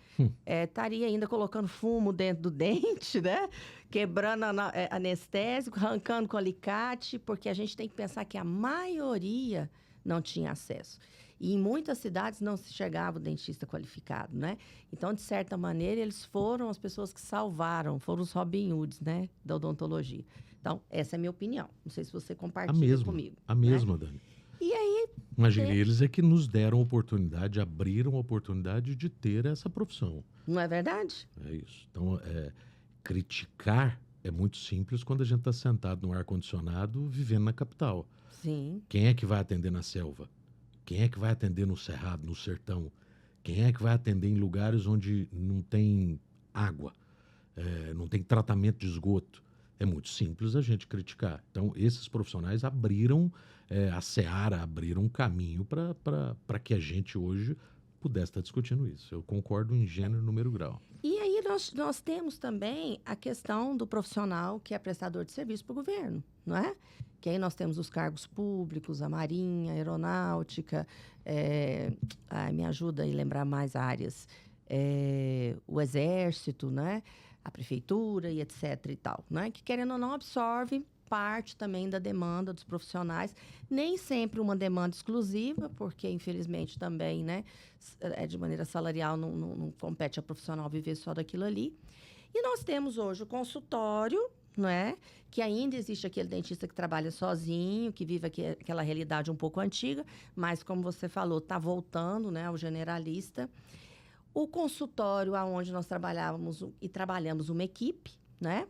Estaria ainda colocando fumo dentro do dente, né? Quebrando anestésico, arrancando com alicate, porque a gente tem que pensar que a maioria não tinha acesso. E em muitas cidades não se chegava o dentista qualificado, né? Então, de certa maneira, eles foram as pessoas que salvaram, foram os Robin Hoods, né? Da odontologia. Então, essa é a minha opinião. Não sei se você compartilha comigo. A mesma, Dani. E aí... Imagine, eles é que nos deram oportunidade, abriram a oportunidade de ter essa profissão. Não é verdade? É isso. Então, criticar é muito simples quando a gente está sentado no ar-condicionado, vivendo na capital. Sim. Quem é que vai atender na selva? Quem é que vai atender no cerrado, no sertão? Quem é que vai atender em lugares onde não tem água, não tem tratamento de esgoto? É muito simples a gente criticar. Então, esses profissionais abriram a seara, abriram um caminho para que a gente hoje pudesse estar discutindo isso. Eu concordo em gênero, número, grau. E aí nós temos também a questão do profissional que é prestador de serviço para o governo, não é? Que aí nós temos os cargos públicos, a Marinha, a Aeronáutica, me ajuda a lembrar mais áreas, o Exército, né? A Prefeitura e etc. e tal, né? Que, querendo ou não, absorve parte também da demanda dos profissionais. Nem sempre uma demanda exclusiva, porque, infelizmente, também, né? De maneira salarial, não compete a profissional viver só daquilo ali. E nós temos hoje o consultório, não é? Que ainda existe aquele dentista que trabalha sozinho, que vive aquela realidade um pouco antiga, mas, como você falou, está voltando, né? Ao generalista. O consultório, onde nós trabalhamos uma equipe, né?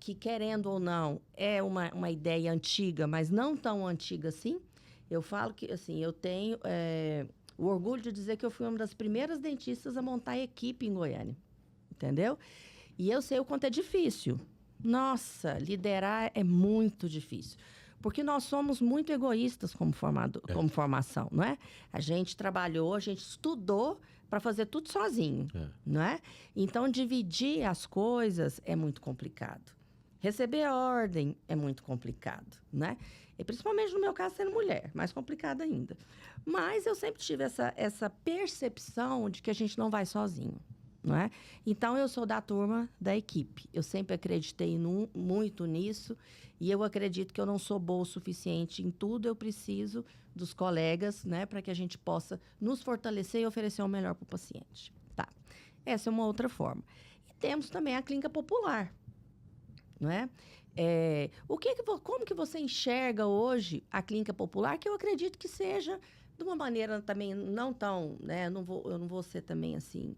Que, querendo ou não, é uma ideia antiga, mas não tão antiga assim. Eu falo que, assim, eu tenho o orgulho de dizer que eu fui uma das primeiras dentistas a montar equipe em Goiânia, entendeu? E eu sei o quanto é difícil. Nossa, liderar é muito difícil. Porque nós somos muito egoístas como formação, não é? A gente trabalhou, a gente estudou para fazer tudo sozinho, não é? Então, dividir as coisas é muito complicado. Receber a ordem é muito complicado, né? E principalmente no meu caso, sendo mulher, mais complicado ainda. Mas eu sempre tive essa percepção de que a gente não vai sozinho, não é? Então, eu sou da turma da equipe. Eu sempre acreditei muito nisso e eu acredito que eu não sou boa o suficiente em tudo. Eu preciso dos colegas, né, para que a gente possa nos fortalecer e oferecer o melhor para o paciente. Tá. Essa é uma outra forma. E temos também a clínica popular, não é? Como que você enxerga hoje a clínica popular, que eu acredito que seja de uma maneira também não tão, né? Eu não vou ser também assim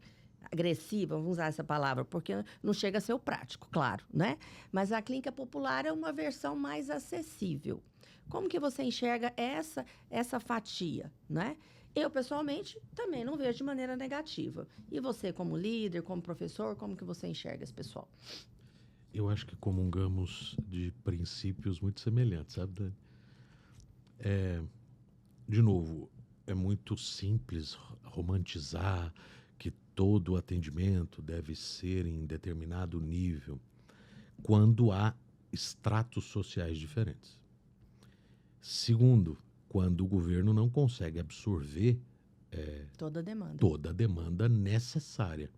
agressiva, vamos usar essa palavra, porque não chega a ser o prático, claro, né? Mas a clínica popular é uma versão mais acessível. Como que você enxerga essa fatia, né? Eu, pessoalmente, também não vejo de maneira negativa. E você, como líder, como professor, como que você enxerga esse pessoal? Eu acho que comungamos de princípios muito semelhantes, sabe, Dani? De novo, é muito simples romantizar que todo atendimento deve ser em determinado nível quando há estratos sociais diferentes. Segundo, quando o governo não consegue absorver toda a demanda necessária.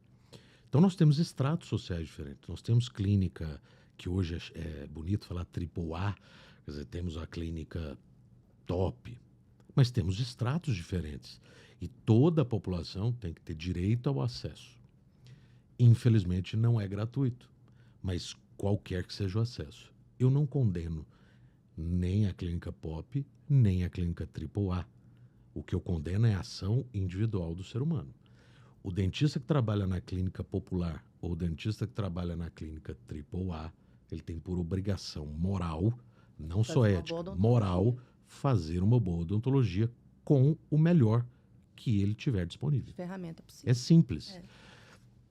Então, nós temos estratos sociais diferentes. Nós temos clínica, que hoje é bonito falar AAA, quer dizer, temos a clínica top, mas temos estratos diferentes. E toda a população tem que ter direito ao acesso. Infelizmente, não é gratuito, mas qualquer que seja o acesso. Eu não condeno nem a clínica pop, nem a clínica AAA. O que eu condeno é a ação individual do ser humano. O dentista que trabalha na clínica popular ou o dentista que trabalha na clínica AAA, ele tem por obrigação moral, não só ética, moral, fazer uma boa odontologia com o melhor que ele tiver disponível. Ferramenta possível. É simples.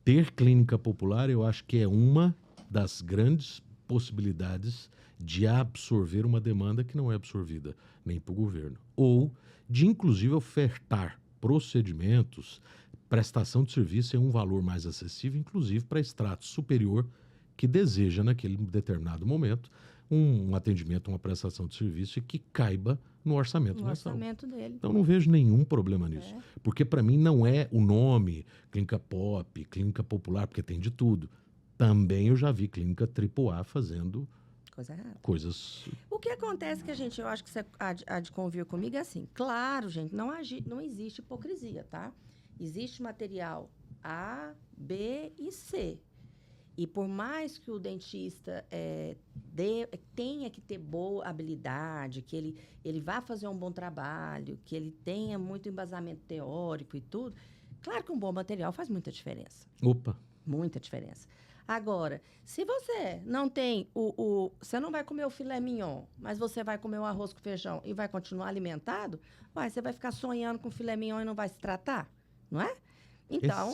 Ter clínica popular, eu acho que é uma das grandes possibilidades de absorver uma demanda que não é absorvida nem para o governo. Ou de, inclusive, ofertar procedimentos, prestação de serviço em um valor mais acessível, inclusive para estrato superior que deseja, naquele determinado momento, um atendimento, uma prestação de serviço que caiba no orçamento mensal. Orçamento dele. Então, não vejo nenhum problema nisso. Porque, para mim, não é o nome clínica pop, clínica popular, porque tem de tudo. Também eu já vi clínica AAA fazendo coisas... O que acontece que eu acho que você há de convir comigo é assim, claro, gente, não existe hipocrisia, tá? Existe material A, B e C. E por mais que o dentista tenha que ter boa habilidade, que ele vá fazer um bom trabalho, que ele tenha muito embasamento teórico e tudo, claro que um bom material faz muita diferença. Opa! Muita diferença. Agora, se você não tem você não vai comer o filé mignon, mas você vai comer o arroz com feijão e vai continuar alimentado, você vai ficar sonhando com filé mignon e não vai se tratar, não é? Então,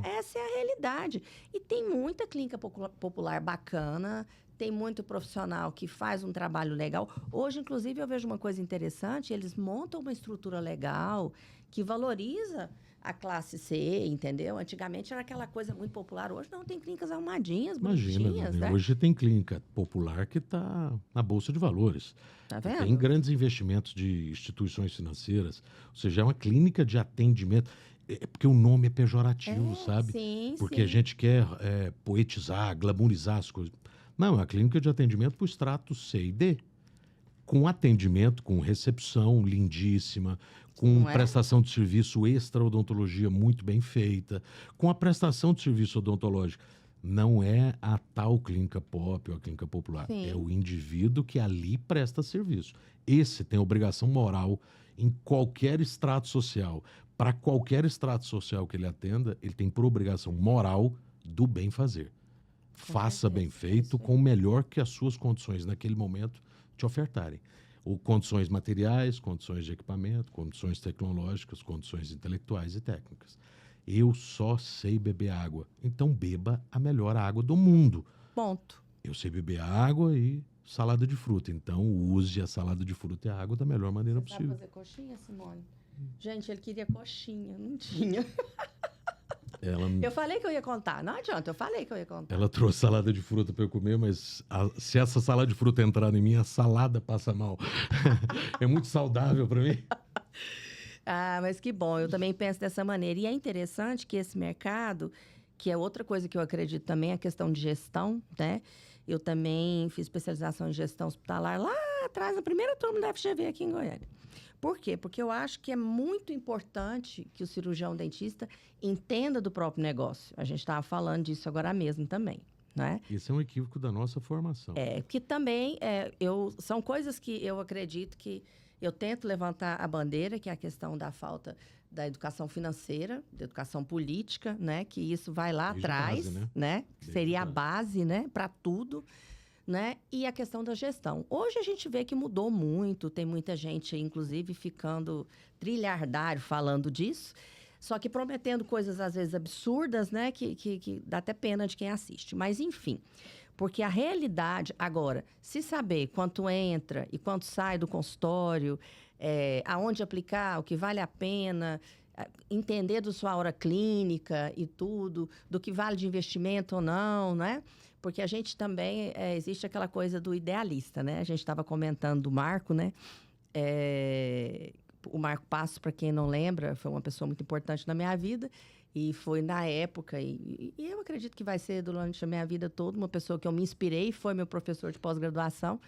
essa é a realidade. E tem muita clínica popular bacana, tem muito profissional que faz um trabalho legal. Hoje, inclusive, eu vejo uma coisa interessante, eles montam uma estrutura legal que valoriza a classe C, entendeu? Antigamente era aquela coisa muito popular. Hoje não, tem clínicas arrumadinhas, bonitinhas, né? Hoje tem clínica popular que está na Bolsa de Valores. Tá vendo? Tem grandes investimentos de instituições financeiras. Ou seja, é uma clínica de atendimento. É porque o nome é pejorativo, sabe? Sim, porque a gente quer poetizar, glamourizar as coisas. Não, é uma clínica de atendimento para o extrato C e D. Com atendimento, com recepção lindíssima, com prestação de serviço extra odontologia muito bem feita, com a prestação de serviço odontológico. Não é a tal clínica pop ou a clínica popular. Sim. É o indivíduo que ali presta serviço. Esse tem obrigação moral em qualquer extrato social. Para qualquer extrato social que ele atenda, ele tem por obrigação moral do bem fazer. Faça bem feito com o melhor que as suas condições naquele momento te ofertarem. Ou condições materiais, condições de equipamento, condições tecnológicas, condições intelectuais e técnicas. Eu só sei beber água. Então beba a melhor água do mundo. Ponto. Eu sei beber água e salada de fruta. Então use a salada de fruta e a água da melhor maneira possível. Sabe fazer coxinha, Simone? Gente, ele queria coxinha, não tinha. Eu falei que eu ia contar, não adianta, eu falei que eu ia contar. Ela trouxe salada de fruta para eu comer, mas se essa salada de fruta entrar em mim, a salada passa mal. É muito saudável para mim. Mas que bom, eu também penso dessa maneira. E é interessante que esse mercado, que é outra coisa que eu acredito também, a questão de gestão, né? Eu também fiz especialização em gestão hospitalar lá atrás, na primeira turma da FGV aqui em Goiânia. Por quê? Porque eu acho que é muito importante que o cirurgião dentista entenda do próprio negócio. A gente estava falando disso agora mesmo também, né? Esse é um equívoco da nossa formação. Que também são coisas que eu acredito que eu tento levantar a bandeira, que é a questão da falta da educação financeira, da educação política, né? Que isso vai lá Desde atrás, base, né? Desde Seria a base. base, né? Para tudo, né? E a questão da gestão. Hoje a gente vê que mudou muito, tem muita gente, inclusive, ficando trilhardário falando disso, só que prometendo coisas, às vezes, absurdas, né? Que dá até pena de quem assiste. Mas, enfim, porque a realidade, agora, se saber quanto entra e quanto sai do consultório, aonde aplicar, o que vale a pena, entender da sua hora clínica e tudo, do que vale de investimento ou não, né? Porque a gente também, existe aquela coisa do idealista, né? A gente estava comentando do Marco, né? O Marco Passos, para quem não lembra, foi uma pessoa muito importante na minha vida. E foi na época, e eu acredito que vai ser durante a minha vida toda, uma pessoa que eu me inspirei, foi meu professor de pós-graduação.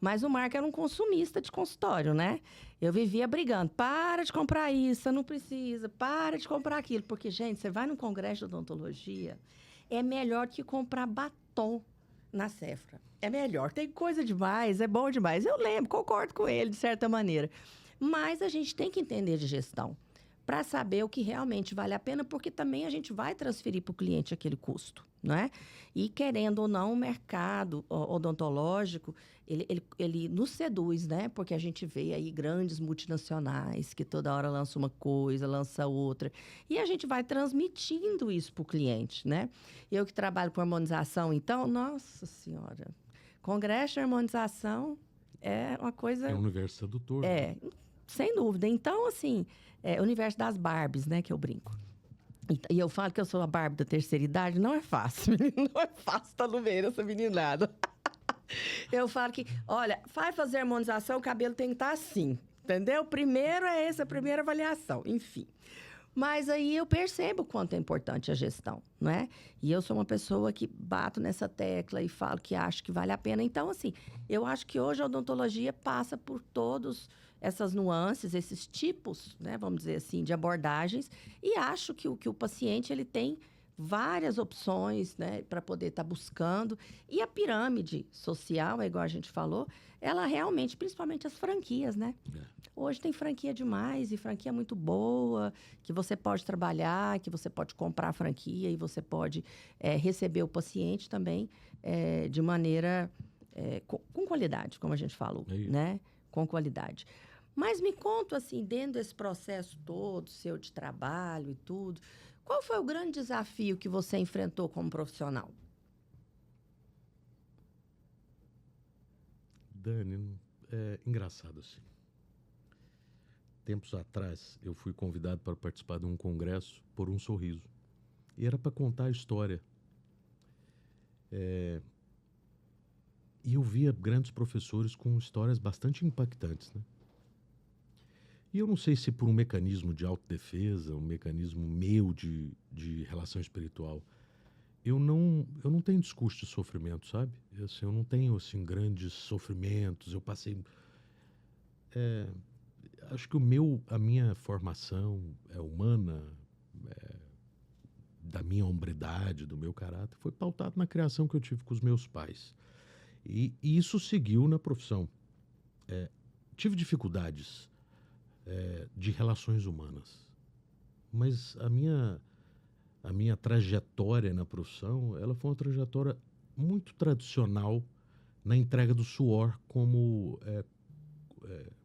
Mas o Marco era um consumista de consultório, né? Eu vivia brigando. Para de comprar isso, você não precisa. Para de comprar aquilo. Porque, gente, você vai num congresso de odontologia, é melhor que comprar batom na Sephora. É melhor. Tem coisa demais, é bom demais. Eu lembro, concordo com ele, de certa maneira. Mas a gente tem que entender de gestão para saber o que realmente vale a pena, porque também a gente vai transferir para o cliente aquele custo, não é? E querendo ou não, o mercado odontológico, ele nos seduz, né? Porque a gente vê aí grandes multinacionais que toda hora lançam uma coisa, lança outra. E a gente vai transmitindo isso para o cliente, né? Eu que trabalho com harmonização, então, nossa senhora, congresso de harmonização é uma coisa... É um universo sedutor. Né? Sem dúvida. Então, assim, o universo das Barbies, né, que eu brinco. E eu falo que eu sou a Barbie da terceira idade, não é fácil, menino, não é fácil estar no meio dessa meninada. Eu falo que, olha, vai fazer harmonização, o cabelo tem que estar assim, entendeu? Primeiro é essa, a primeira avaliação, enfim. Mas aí eu percebo o quanto é importante a gestão, não é? E eu sou uma pessoa que bato nessa tecla e falo que acho que vale a pena. Então, assim, eu acho que hoje a odontologia passa por todos essas nuances, esses tipos, né, vamos dizer assim, de abordagens. E acho que o paciente ele tem várias opções, né, para poder estar buscando. E a pirâmide social, igual a gente falou, ela realmente, principalmente as franquias, né? Hoje tem franquia demais e franquia muito boa, que você pode trabalhar, que você pode comprar a franquia e você pode receber o paciente também de maneira com qualidade, como a gente falou, né? Com qualidade. Mas me conta, assim, dentro desse processo todo, seu de trabalho e tudo, qual foi o grande desafio que você enfrentou como profissional? Dani, é engraçado assim. Tempos atrás, eu fui convidado para participar de um congresso por um sorriso. E era para contar a história. E eu via grandes professores com histórias bastante impactantes, né? E eu não sei se por um mecanismo de autodefesa, um mecanismo meu de relação espiritual, eu não tenho discurso de sofrimento, sabe? Eu não tenho, assim, grandes sofrimentos. Eu passei... acho que a minha formação humana, da minha hombridade, do meu caráter, foi pautado na criação que eu tive com os meus pais. E isso seguiu na profissão. Tive dificuldades de relações humanas, mas a minha trajetória na profissão, ela foi uma trajetória muito tradicional na entrega do suor como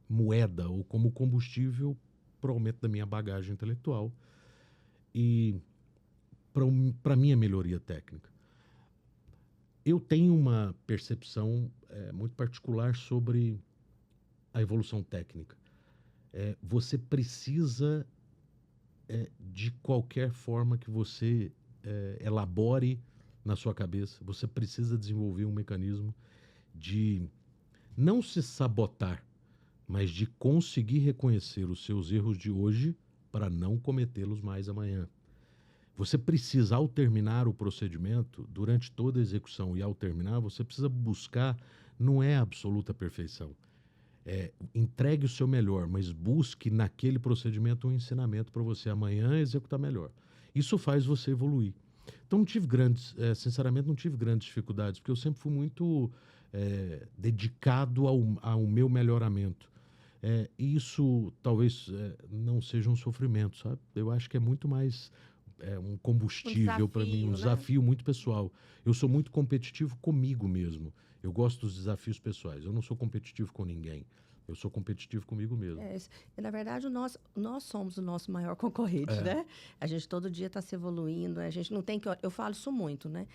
moeda ou como combustível para o aumento da minha bagagem intelectual e para a minha melhoria técnica. Eu tenho uma percepção muito particular sobre a evolução técnica. Você precisa, de qualquer forma que você elabore na sua cabeça, você precisa desenvolver um mecanismo de não se sabotar, mas de conseguir reconhecer os seus erros de hoje para não cometê-los mais amanhã. Você precisa, ao terminar o procedimento, durante toda a execução e ao terminar, você precisa buscar, não é a absoluta perfeição. Entregue o seu melhor, mas busque naquele procedimento um ensinamento para você amanhã executar melhor. Isso faz você evoluir. Então, não tive sinceramente, não tive grandes dificuldades, porque eu sempre fui muito dedicado ao meu melhoramento. E isso talvez não seja um sofrimento, sabe? Eu acho que é muito mais um combustível para mim, um desafio, né? desafio muito pessoal. Eu sou muito competitivo comigo mesmo. Eu gosto dos desafios pessoais. Eu não sou competitivo com ninguém. Eu sou competitivo comigo mesmo. E, na verdade, nós somos o nosso maior concorrente, né? A gente todo dia está se evoluindo, a gente não tem que... Eu falo isso muito, né?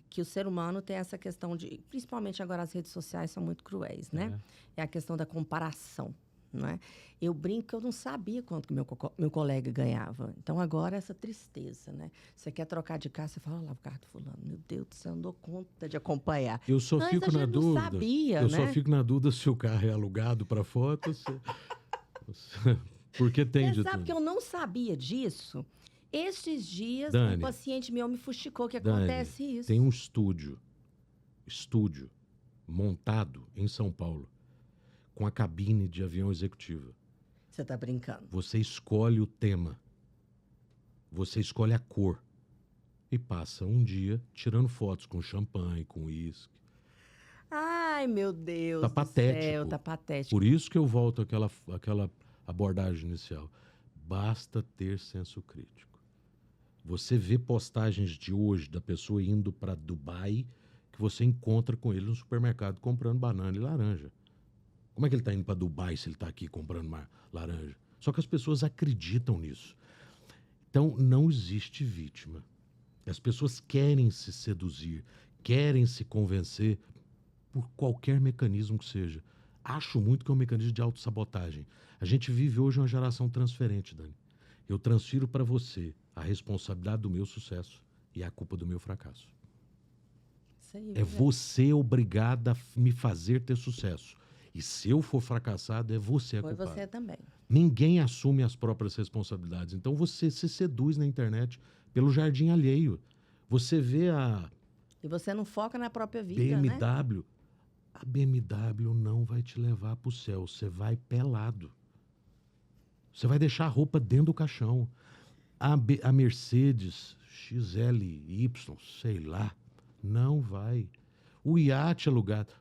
Que o ser humano tem essa questão de... Principalmente agora as redes sociais são muito cruéis, né? É a questão da comparação, não é? Eu brinco que eu não sabia quanto que meu colega ganhava. Então, agora, essa tristeza, né? Você quer trocar de carro, você fala, olha lá o carro do fulano. Meu Deus do céu, não dou conta de acompanhar. Eu só Mas fico a na gente dúvida. não sabia, Eu né? só fico na dúvida se o carro é alugado para foto. Porque tem Você de sabe tudo. que eu não sabia disso? Esses dias, Dani, um paciente meu me fuxicou que Dani, acontece isso. tem um estúdio montado em São Paulo com a cabine de avião executiva. Você tá brincando. Você escolhe o tema, você escolhe a cor e passa um dia tirando fotos com champanhe, com uísque. Ai, meu Deus Tá do patético. céu, tá patético. Por isso que eu volto àquela abordagem inicial. Basta ter senso crítico. Você vê postagens de hoje da pessoa indo para Dubai que você encontra com ele no supermercado comprando banana e laranja. Como é que ele está indo para Dubai se ele está aqui comprando uma laranja? Só que as pessoas acreditam nisso. Então, não existe vítima. As pessoas querem se seduzir, querem se convencer por qualquer mecanismo que seja. Acho muito que é um mecanismo de autossabotagem. A gente vive hoje uma geração transferente, Dani. Eu transfiro para você a responsabilidade do meu sucesso e a culpa do meu fracasso. Isso aí, É você obrigada a me fazer ter sucesso. E se eu for fracassado, é você a Foi culpada. você também. Ninguém assume as próprias responsabilidades. Então você se seduz na internet pelo jardim alheio. Você vê a E você não foca na própria vida, né? BMW. A BMW não vai te levar para o céu. Você vai pelado. Você vai deixar a roupa dentro do caixão. A Mercedes XLY, sei lá, não vai. O iate alugado.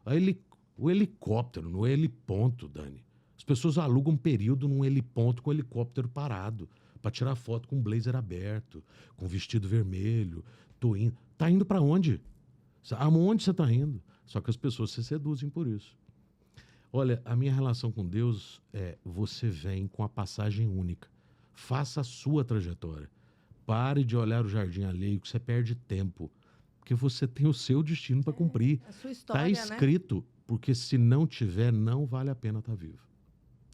O helicóptero, no heliponto, Dani. As pessoas alugam um período num heliponto com o helicóptero parado para tirar foto com o blazer aberto, com vestido vermelho. Tô indo. Tá indo para onde? Aonde você está indo? Só que as pessoas se seduzem por isso. Olha, a minha relação com Deus é: você vem com a passagem única. Faça a sua trajetória. Pare de olhar o jardim alheio, que você perde tempo. Porque você tem o seu destino para cumprir. A sua Está história, né? escrito, porque se não tiver, não vale a pena estar vivo.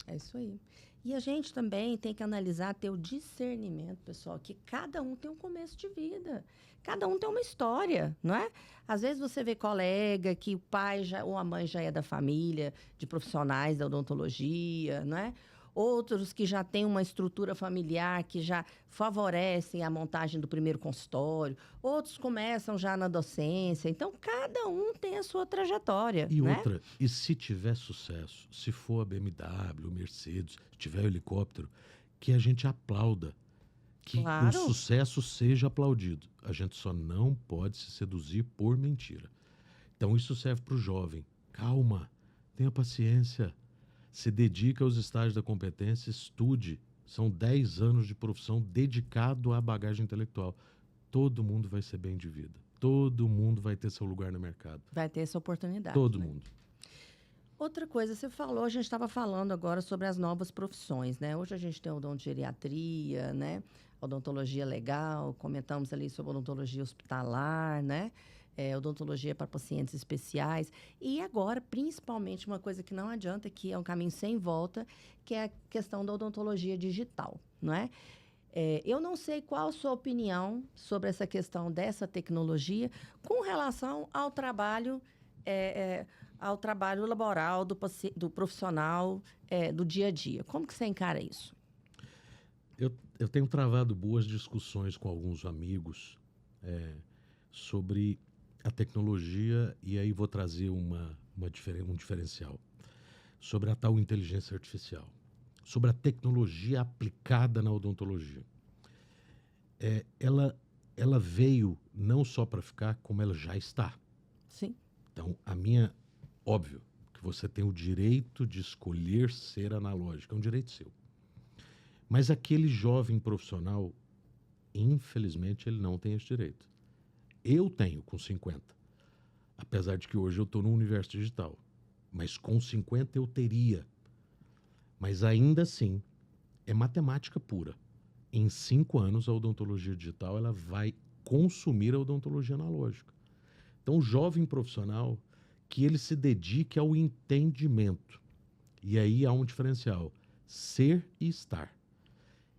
É isso aí. E a gente também tem que analisar, ter o discernimento, pessoal, que cada um tem um começo de vida. Cada um tem uma história, não é? Às vezes você vê colega que o pai ou a mãe já é da família, de profissionais da odontologia, não é? Outros que já têm uma estrutura familiar que já favorecem a montagem do primeiro consultório. Outros começam já na docência. Então, cada um tem a sua trajetória, E né? outra, e se tiver sucesso, se for a BMW, o Mercedes, se tiver o helicóptero, que a gente aplauda. Que Claro. o sucesso seja aplaudido. A gente só não pode se seduzir por mentira. Então isso serve para o jovem. Calma, tenha paciência. Se dedica aos estágios da competência, estude. São 10 anos de profissão dedicado à bagagem intelectual. Todo mundo vai ser bem de vida. Todo mundo vai ter seu lugar no mercado. Vai ter essa oportunidade. Todo né? mundo. Outra coisa, você falou, a gente estava falando agora sobre as novas profissões, né? Hoje a gente tem odontogeriatria, né? Odontologia legal, comentamos ali sobre odontologia hospitalar, né? Odontologia para pacientes especiais. E agora, principalmente, uma coisa que não adianta, que é um caminho sem volta, que é a questão da odontologia digital, não é? Eu não sei qual a sua opinião sobre essa questão dessa tecnologia com relação ao trabalho laboral do profissional do dia a dia. Como que você encara isso? Eu tenho travado boas discussões com alguns amigos sobre a tecnologia, e aí vou trazer um diferencial, sobre a tal inteligência artificial, sobre a tecnologia aplicada na odontologia. ela veio não só para ficar, como ela já está. Sim. Então, óbvio que você tem o direito de escolher ser analógico, é um direito seu. Mas aquele jovem profissional, infelizmente, ele não tem esse direito. Eu tenho com 50, apesar de que hoje eu estou no universo digital. Mas com 50 eu teria. Mas ainda assim, é matemática pura. Em 5 anos, a odontologia digital ela vai consumir a odontologia analógica. Então, o jovem profissional, que ele se dedique ao entendimento. E aí há um diferencial, ser e estar.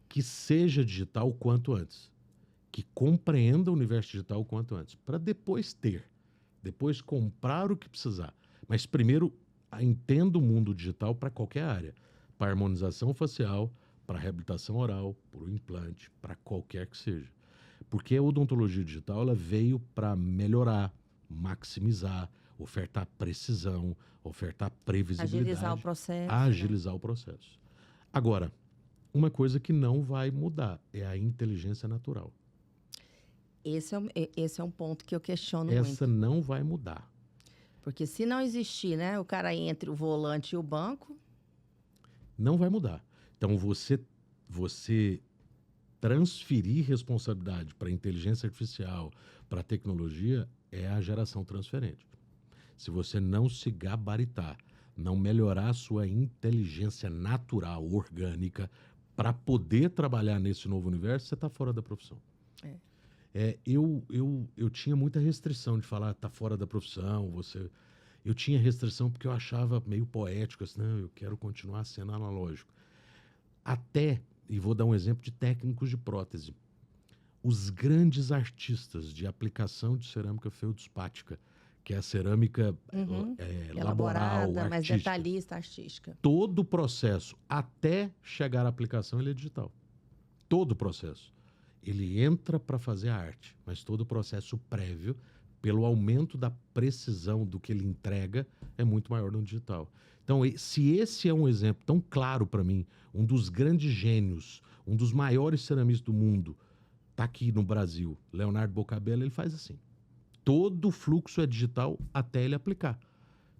Que seja digital o quanto antes. Que compreenda o universo digital o quanto antes. Para depois ter. Depois comprar o que precisar. Mas primeiro, entenda o mundo digital para qualquer área. Para harmonização facial, para reabilitação oral, para o implante, para qualquer que seja. Porque a odontologia digital ela veio para melhorar, maximizar, ofertar precisão, ofertar previsibilidade. Agilizar o processo. Agilizar o processo. Agora, uma coisa que não vai mudar é a inteligência natural. Esse é um ponto que eu questiono Essa muito. não vai mudar. Porque se não existir, né, o cara entre o volante e o banco... Não vai mudar. Então, você transferir responsabilidade para a inteligência artificial, para a tecnologia, é a geração transferente. Se você não se gabaritar, não melhorar a sua inteligência natural, orgânica, para poder trabalhar nesse novo universo, você está fora da profissão. Eu tinha muita restrição de falar, está fora da profissão, eu tinha restrição porque eu achava meio poético, assim, não, eu quero continuar sendo analógico. Até, e vou dar um exemplo de técnicos de prótese, os grandes artistas de aplicação de cerâmica felduspática, que é a cerâmica laboral, elaborada, mais artística. detalhista, artística. Todo o processo, até chegar à aplicação, ele é digital. Todo o processo. Ele entra para fazer a arte, mas todo o processo prévio, pelo aumento da precisão do que ele entrega, é muito maior no digital. Então, se esse é um exemplo tão claro para mim, um dos grandes gênios, um dos maiores ceramistas do mundo, está aqui no Brasil, Leonardo Boccabella, ele faz assim. Todo o fluxo é digital até ele aplicar.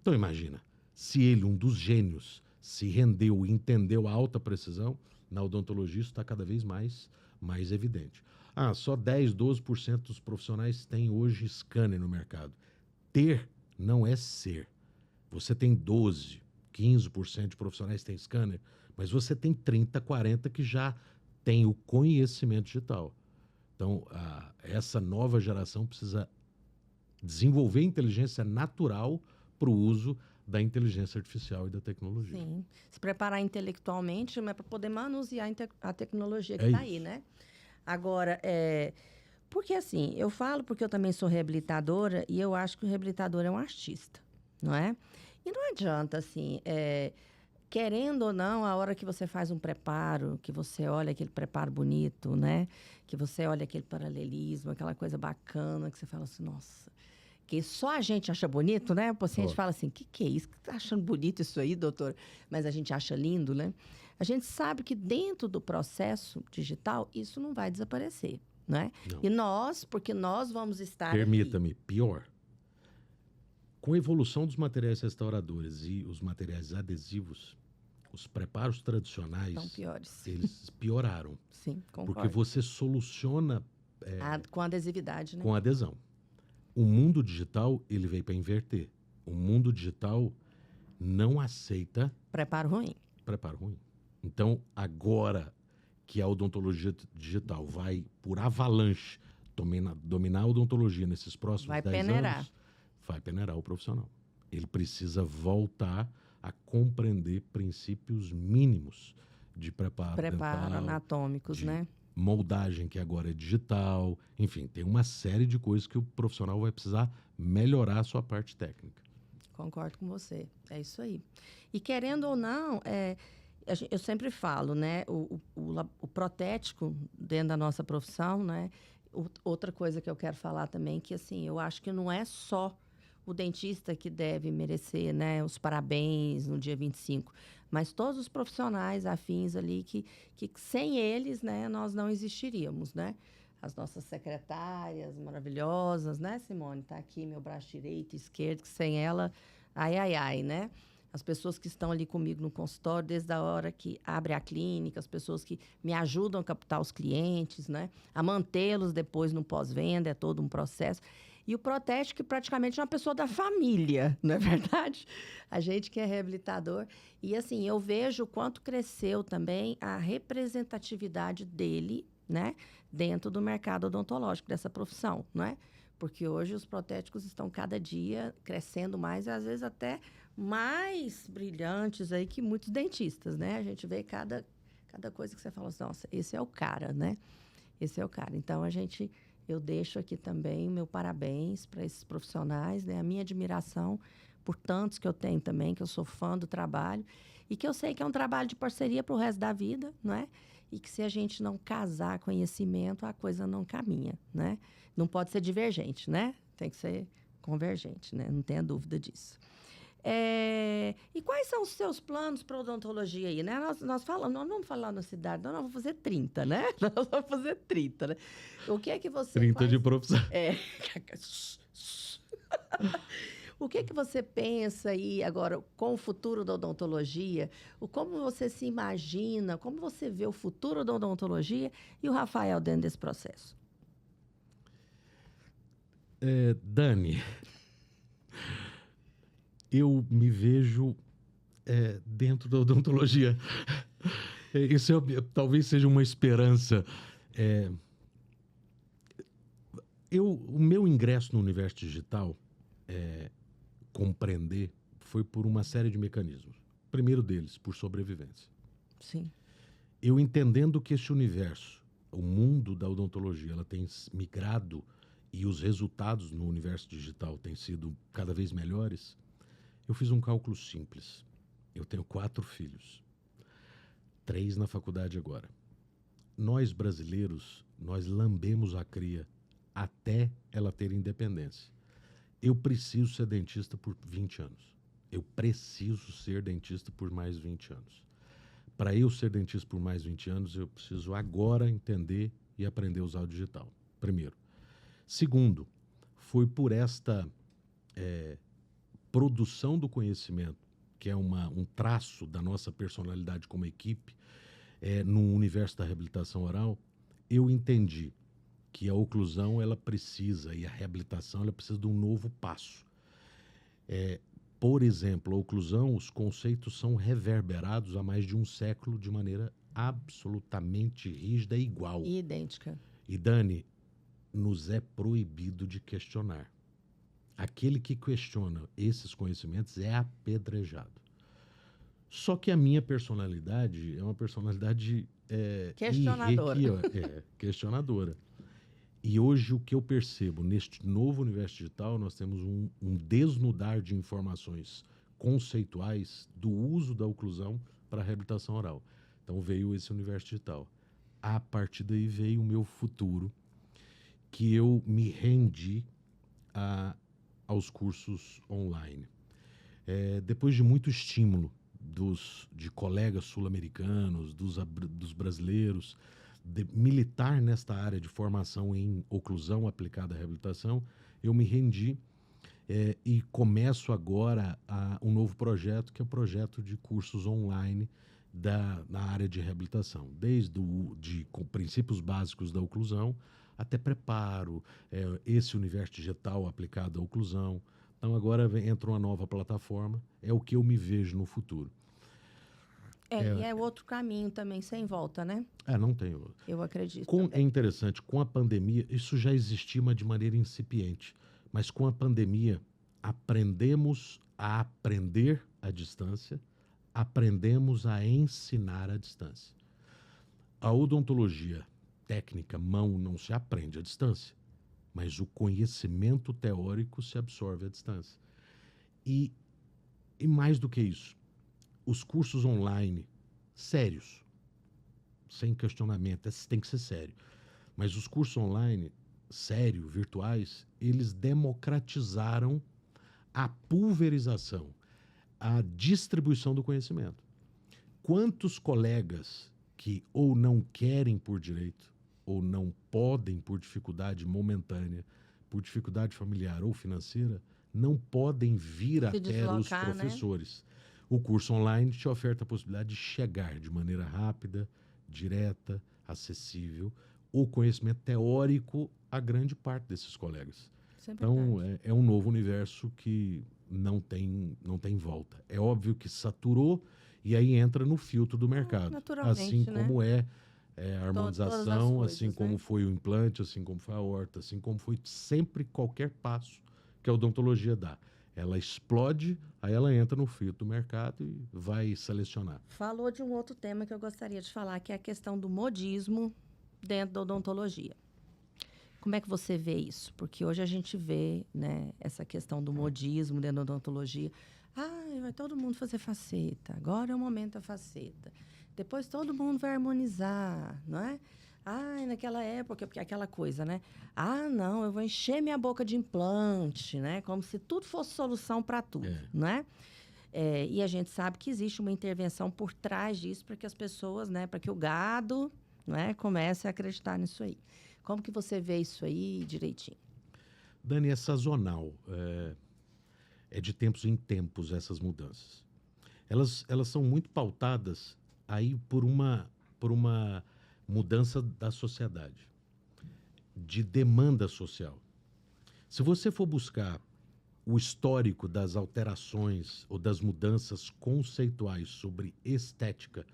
Então, imagina, se ele, um dos gênios, se rendeu e entendeu a alta precisão, na odontologia isso está cada vez mais evidente. Só 10, 12% dos profissionais têm hoje scanner no mercado. Ter não é ser. Você tem 12, 15% de profissionais que têm scanner, mas você tem 30, 40 que já têm o conhecimento digital. Então, essa nova geração precisa desenvolver inteligência natural para o uso da inteligência artificial e da tecnologia. Sim, se preparar intelectualmente, mas para poder manusear a tecnologia que está aí, né? Agora, porque assim, eu falo porque eu também sou reabilitadora e eu acho que o reabilitador é um artista, não é? E não adianta, assim, querendo ou não, a hora que você faz um preparo, que você olha aquele preparo bonito, né? Que você olha aquele paralelismo, aquela coisa bacana, que você fala assim, nossa... Que só a gente acha bonito, né? O paciente fala assim, que é isso? Que tá achando bonito isso aí, doutor? Mas a gente acha lindo, né? A gente sabe que dentro do processo digital, isso não vai desaparecer, né? Não. Porque nós vamos estar Permita-me, pior. Com a evolução dos materiais restauradores e os materiais adesivos, os preparos tradicionais... Estão piores. Eles pioraram. Sim, concordo. Porque você soluciona... com adesividade, né? Com adesão. O mundo digital, ele veio para inverter. O mundo digital não aceita... Preparo ruim. Preparo ruim. Então, agora que a odontologia digital vai, por avalanche, dominar a odontologia nesses próximos 10 anos, vai peneirar o profissional. Ele precisa voltar a compreender princípios mínimos de preparo dental, anatômicos, né? Moldagem, que agora é digital. Enfim, tem uma série de coisas que o profissional vai precisar melhorar a sua parte técnica. Concordo com você. É isso aí. E querendo ou não, eu sempre falo, né? O protético dentro da nossa profissão, né? Outra coisa que eu quero falar também, que assim, eu acho que não é só o dentista que deve merecer, né, os parabéns no dia 25, mas todos os profissionais afins ali que sem eles, né, nós não existiríamos, né? as nossas secretárias maravilhosas, né, Simone? Está aqui meu braço direito e esquerdo, que sem ela, ai, ai, ai, né? As pessoas que estão ali comigo no consultório, desde a hora que abre a clínica, as pessoas que me ajudam a captar os clientes, né? A mantê-los depois no pós-venda, é todo um processo. E o Protege, que praticamente é uma pessoa da família, não é verdade? A gente que é reabilitador. E assim, eu vejo o quanto cresceu também a representatividade dele, né? Dentro do mercado odontológico, dessa profissão, não é? Porque hoje os protéticos estão cada dia crescendo mais e às vezes até mais brilhantes aí que muitos dentistas, né? A gente vê cada coisa que você fala assim, nossa, esse é o cara, né? Esse é o cara. Então, eu deixo aqui também meu parabéns para esses profissionais, né? A minha admiração por tantos que eu tenho também, que eu sou fã do trabalho e que eu sei que é um trabalho de parceria para o resto da vida, não é? E que se a gente não casar conhecimento, a coisa não caminha, né? Não pode ser divergente, né? Tem que ser convergente, né? Não tenha dúvida disso. E quais são os seus planos para odontologia aí, né? Nós falamos, nós não vamos falar na cidade, nós vamos fazer 30, né? Nós vamos fazer 30, né? O que é que você 30 de profissão. O que é que você pensa aí agora com o futuro da odontologia? Como você se imagina, como você vê o futuro da odontologia e o Rafael dentro desse processo? Dani, eu me vejo dentro da odontologia. Isso talvez seja uma esperança. O meu ingresso no universo digital, compreender, foi por uma série de mecanismos. O primeiro deles, por sobrevivência. Sim. Eu entendendo que esse universo, o mundo da odontologia, ela tem migrado e os resultados no universo digital têm sido cada vez melhores, eu fiz um cálculo simples. Eu tenho 4 filhos, 3 na faculdade agora. Nós, brasileiros, nós lambemos a cria até ela ter independência. Eu preciso ser dentista por 20 anos. Eu preciso ser dentista por mais 20 anos. Para eu ser dentista por mais 20 anos, eu preciso agora entender e aprender a usar o digital. Primeiro. Segundo, foi por esta produção do conhecimento, que é um traço da nossa personalidade como equipe, no universo da reabilitação oral, eu entendi que a oclusão ela precisa, e a reabilitação ela precisa de um novo passo. Por exemplo, a oclusão, os conceitos são reverberados há mais de um século de maneira absolutamente rígida e igual. E idêntica. E, Dani, nos é proibido de questionar. Aquele que questiona esses conhecimentos é apedrejado. Só que a minha personalidade é uma personalidade questionadora. Questionadora. E hoje o que eu percebo neste novo universo digital, nós temos um desnudar de informações conceituais do uso da oclusão para a reabilitação oral. Então veio esse universo digital. A partir daí veio o meu futuro, que eu me rendi aos cursos online. Depois de muito estímulo de colegas sul-americanos, dos brasileiros, de militar nesta área de formação em oclusão aplicada à reabilitação, eu me rendi e começo agora um novo projeto, que é o projeto de cursos online na área de reabilitação, desde com princípios básicos da oclusão até preparo, esse universo digital aplicado à oclusão. Então agora entra uma nova plataforma, é o que eu me vejo no futuro. E é outro caminho também, sem volta, né? Não tem outro. Eu acredito. É interessante, com a pandemia, isso já existia, mas de maneira incipiente. Mas com a pandemia, aprendemos a aprender à distância, aprendemos a ensinar à distância. A odontologia técnica, mão, não se aprende à distância, mas o conhecimento teórico se absorve à distância. E mais do que isso, os cursos online, sérios, sem questionamento, tem que ser sério, mas os cursos online, sério, virtuais, eles democratizaram a pulverização, a distribuição do conhecimento. Quantos colegas que ou não querem por direito, ou não podem, por dificuldade momentânea, por dificuldade familiar ou financeira, não podem vir Se até os deslocar, né? professores. O curso online te oferta a possibilidade de chegar de maneira rápida, direta, acessível, o conhecimento teórico a grande parte desses colegas. Isso é Então, verdade. é um novo universo que não tem volta. É óbvio que saturou e aí entra no filtro do mercado. Assim Naturalmente, né? como a Todas as harmonização, assim coisas, como né? foi o implante, assim como foi a horta, assim como foi sempre qualquer passo que a odontologia dá. Ela explode, aí ela entra no filtro do mercado e vai selecionar. Falou de um outro tema que eu gostaria de falar, que é a questão do modismo dentro da odontologia. Como é que você vê isso? Porque hoje a gente vê, né, essa questão do modismo dentro da odontologia. Ah, vai todo mundo fazer faceta. Agora é o momento da faceta. Depois todo mundo vai harmonizar, não é? Ah, naquela época, porque aquela coisa, né? Ah, não, eu vou encher minha boca de implante, né? Como se tudo fosse solução para tudo, É. né? E a gente sabe que existe uma intervenção por trás disso para que as pessoas, né? Para que o gado, né? Comece a acreditar nisso aí. Como que você vê isso aí direitinho? Dani, é sazonal. É de tempos em tempos essas mudanças. Elas são muito pautadas aí por uma mudança da sociedade, de demanda social. Se você for buscar o histórico das alterações ou das mudanças conceituais sobre estética,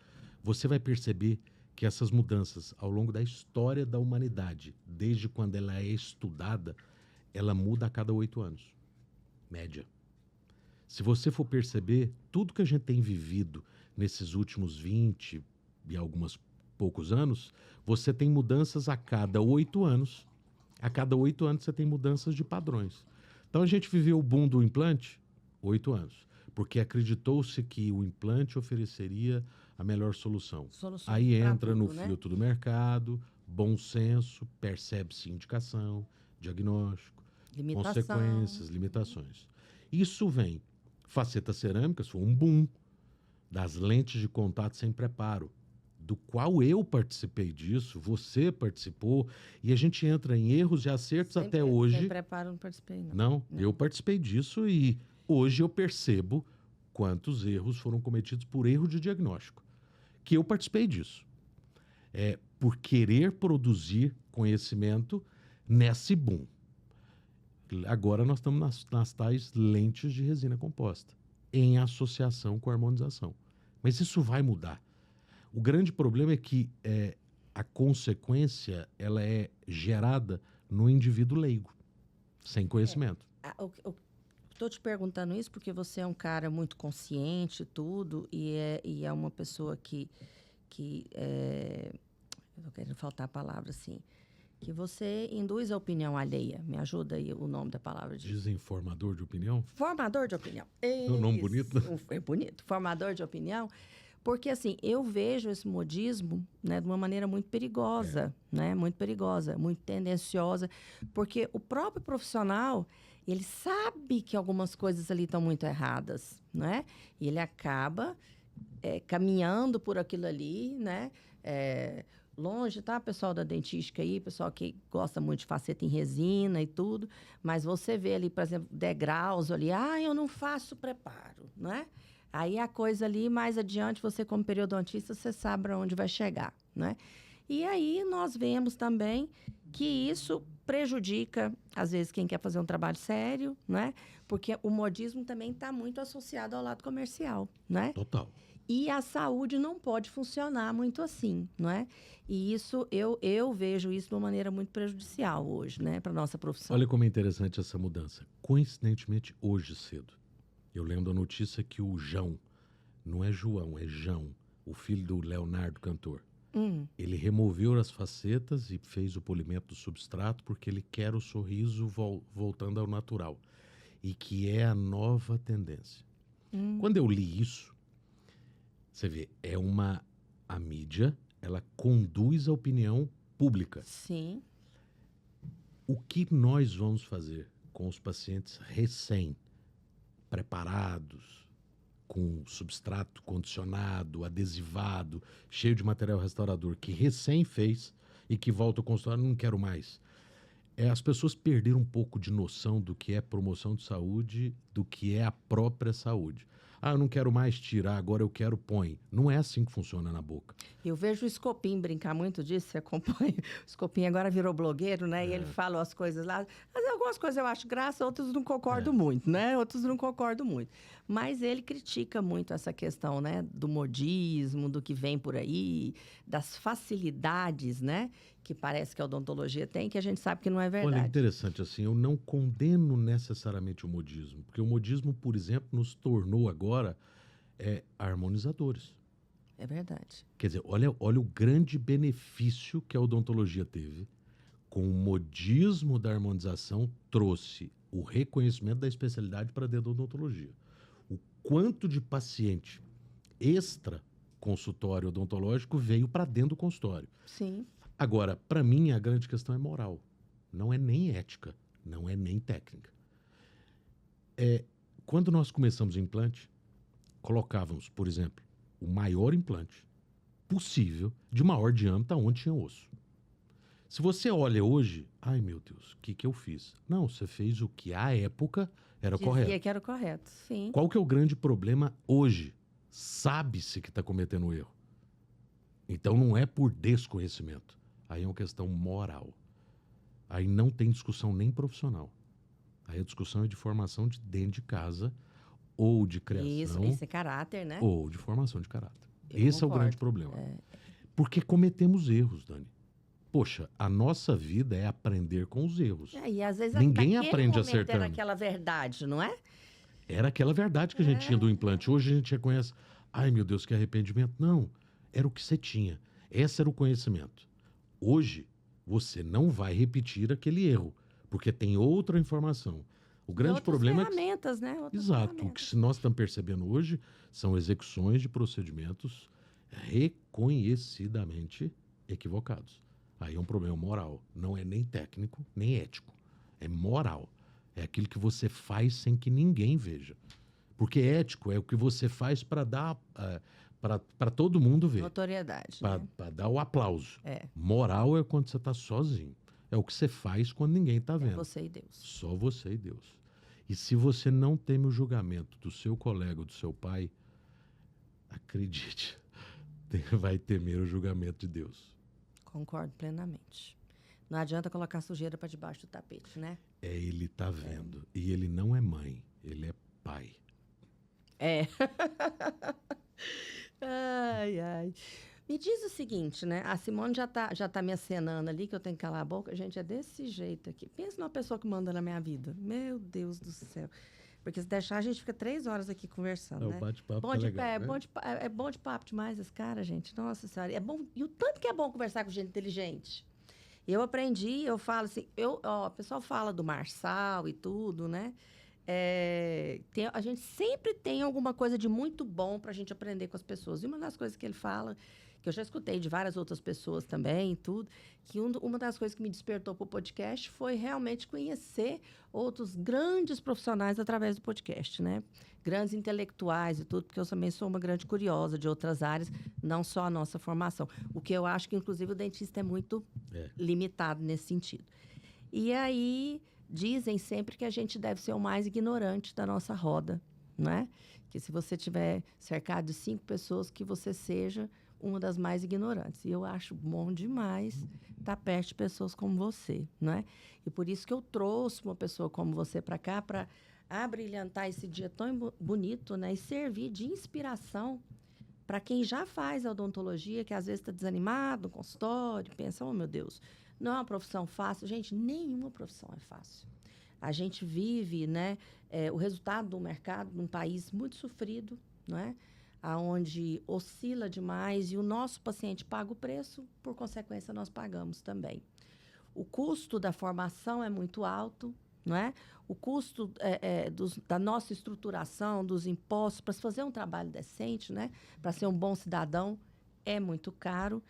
você vai perceber que essas mudanças, ao longo da história da humanidade, desde quando ela é estudada, ela muda a cada 8 anos, média. Se você for perceber, tudo que a gente tem vivido nesses últimos 20 e alguns poucos anos, você tem mudanças a cada 8 anos. A cada 8 anos você tem mudanças de padrões. Então a gente viveu o boom do implante, 8 anos, porque acreditou-se que o implante ofereceria a melhor solução. Soluções Aí pra entra no tudo, né? filtro do mercado, bom senso, percebe-se indicação, diagnóstico, Limitação. consequências, limitações. Isso vem. Facetas cerâmicas foi um boom das lentes de contato sem preparo, do qual eu participei disso, você participou, e a gente entra em erros e acertos até Sem hoje. preparo, não participei, não. Não, Não. eu participei disso e hoje eu percebo quantos erros foram cometidos por erro de diagnóstico. Que eu participei disso. Por querer produzir conhecimento nesse boom. Agora nós estamos nas tais lentes de resina composta, em associação com a harmonização. Mas isso vai mudar. O grande problema é que a consequência ela é gerada no indivíduo leigo, sem conhecimento. Estou te perguntando isso porque você é um cara muito consciente e tudo, e é uma pessoa que eu tô querendo faltar a palavra assim, que você induz a opinião alheia. Me ajuda aí o nome da palavra disso. Desinformador de opinião? Formador de opinião. É um nome bonito, né? É bonito. Formador de opinião. Porque, assim, eu vejo esse modismo, né, de uma maneira muito perigosa, né? Muito perigosa, muito tendenciosa. Porque o próprio profissional, ele sabe que algumas coisas ali estão muito erradas, né? E ele acaba caminhando por aquilo ali, né? Longe, tá, pessoal da dentística aí, pessoal que gosta muito de faceta em resina e tudo, mas você vê ali, por exemplo, degraus ali, eu não faço preparo, né? Aí a coisa ali, mais adiante, você como periodontista, você sabe para onde vai chegar, né? E aí nós vemos também que isso prejudica, às vezes, quem quer fazer um trabalho sério, né? Porque o modismo também está muito associado ao lado comercial, né? Total. E a saúde não pode funcionar muito assim, não é? E isso, eu vejo isso de uma maneira muito prejudicial hoje, né? Para a nossa profissão. Olha como é interessante essa mudança. Coincidentemente, hoje cedo, eu lendo a notícia que o João, não é João, é João, o filho do Leonardo, cantor, ele removeu as facetas e fez o polimento do substrato porque ele quer o sorriso voltando ao natural. E que é a nova tendência. Quando eu li isso, você vê, a mídia, ela conduz a opinião pública. Sim. O que nós vamos fazer com os pacientes recém-preparados, com substrato condicionado, adesivado, cheio de material restaurador, que recém fez e que volta ao consultório, não quero mais. As pessoas perderam um pouco de noção do que é promoção de saúde, do que é a própria saúde. Ah, eu não quero mais tirar, agora eu quero põe. Não é assim que funciona na boca. Eu vejo o Scopim brincar muito disso, você acompanha. O Scopim agora virou blogueiro, né? E ele fala as coisas lá. Mas algumas coisas eu acho graça, outras não concordo muito, né? Outros não concordo muito. Mas ele critica muito essa questão, né? Do modismo, do que vem por aí, das facilidades, né? Que parece que a odontologia tem, que a gente sabe que não é verdade. Olha, interessante assim, eu não condeno necessariamente o modismo, porque o modismo, por exemplo, nos tornou agora harmonizadores. É verdade. Quer dizer, olha o grande benefício que a odontologia teve. Com o modismo da harmonização, trouxe o reconhecimento da especialidade para dentro da odontologia. O quanto de paciente extra consultório odontológico veio para dentro do consultório. Sim. Agora, para mim, a grande questão é moral. Não é nem ética, não é nem técnica. Quando nós começamos o implante, colocávamos, por exemplo, o maior implante possível, de maior diâmetro, onde tinha osso. Se você olha hoje, ai meu Deus, o que eu fiz? Não, você fez o que à época era correto. Dizia que era correto, sim. Qual que é o grande problema hoje? Sabe-se que está cometendo um erro. Então não é por desconhecimento. Aí é uma questão moral. Aí não tem discussão nem profissional. Aí a discussão é de formação de dentro de casa ou de criação. Isso é caráter, né? Ou de formação de caráter. Eu Esse é o concordo. grande problema. Porque cometemos erros, Dani. Poxa, a nossa vida é aprender com os erros. E às vezes Ninguém naquele aprende momento acertando. era aquela verdade, não é? Era aquela verdade que a gente tinha do implante. Hoje a gente reconhece, ai meu Deus, que arrependimento. Não, era o que você tinha. Esse era o conhecimento. Hoje, você não vai repetir aquele erro, porque tem outra informação. O grande problema é que... ferramentas, né? Exato. O que nós estamos percebendo hoje são execuções de procedimentos reconhecidamente equivocados. Aí é um problema moral. Não é nem técnico, nem ético. É moral. É aquilo que você faz sem que ninguém veja. Porque ético é o que você faz para dar... para todo mundo ver. Notoriedade. Para dar o aplauso. É. Moral é quando você está sozinho. É o que você faz quando ninguém está vendo. É você e Deus. Só você e Deus. E se você não teme o julgamento do seu colega ou do seu pai, acredite, vai temer o julgamento de Deus. Concordo plenamente. Não adianta colocar sujeira para debaixo do tapete, né? Ele tá vendo. E ele não é mãe, ele é pai. É. Ai, ai. Me diz o seguinte, né? A Simone já tá me acenando ali, que eu tenho que calar a boca. Gente, é desse jeito aqui. Pensa numa pessoa que manda na minha vida. Meu Deus do céu. Porque se deixar, a gente fica 3 horas aqui conversando, né? O bate-papo Bom tá de legal, pé, né? é bom de papo demais esse cara, gente. Nossa Senhora. É bom, e o tanto que é bom conversar com gente inteligente. Eu aprendi, eu falo assim... o pessoal fala do Marçal e tudo, né? A gente sempre tem alguma coisa de muito bom para a gente aprender com as pessoas. E uma das coisas que ele fala, que eu já escutei de várias outras pessoas também, e tudo, que uma das coisas que me despertou para o podcast foi realmente conhecer outros grandes profissionais através do podcast, né? Grandes intelectuais e tudo, porque eu também sou uma grande curiosa de outras áreas, não só a nossa formação. O que eu acho que, inclusive, o dentista é muito limitado nesse sentido. E aí... Dizem sempre que a gente deve ser o mais ignorante da nossa roda, não é? Que se você tiver cercado de 5 pessoas, que você seja uma das mais ignorantes. E eu acho bom demais estar perto de pessoas como você, não é? E por isso que eu trouxe uma pessoa como você para cá, para abrilhantar esse dia tão bonito, né? E servir de inspiração para quem já faz a odontologia, que às vezes está desanimado no consultório, pensa, oh, meu Deus... Não é uma profissão fácil. Gente, nenhuma profissão é fácil. A gente vive, né, o resultado do mercado num país muito sofrido, não é? Onde oscila demais e o nosso paciente paga o preço, por consequência, nós pagamos também. O custo da formação é muito alto, não é? O custo da nossa estruturação, dos impostos, para se fazer um trabalho decente, né, para ser um bom cidadão, é muito caro.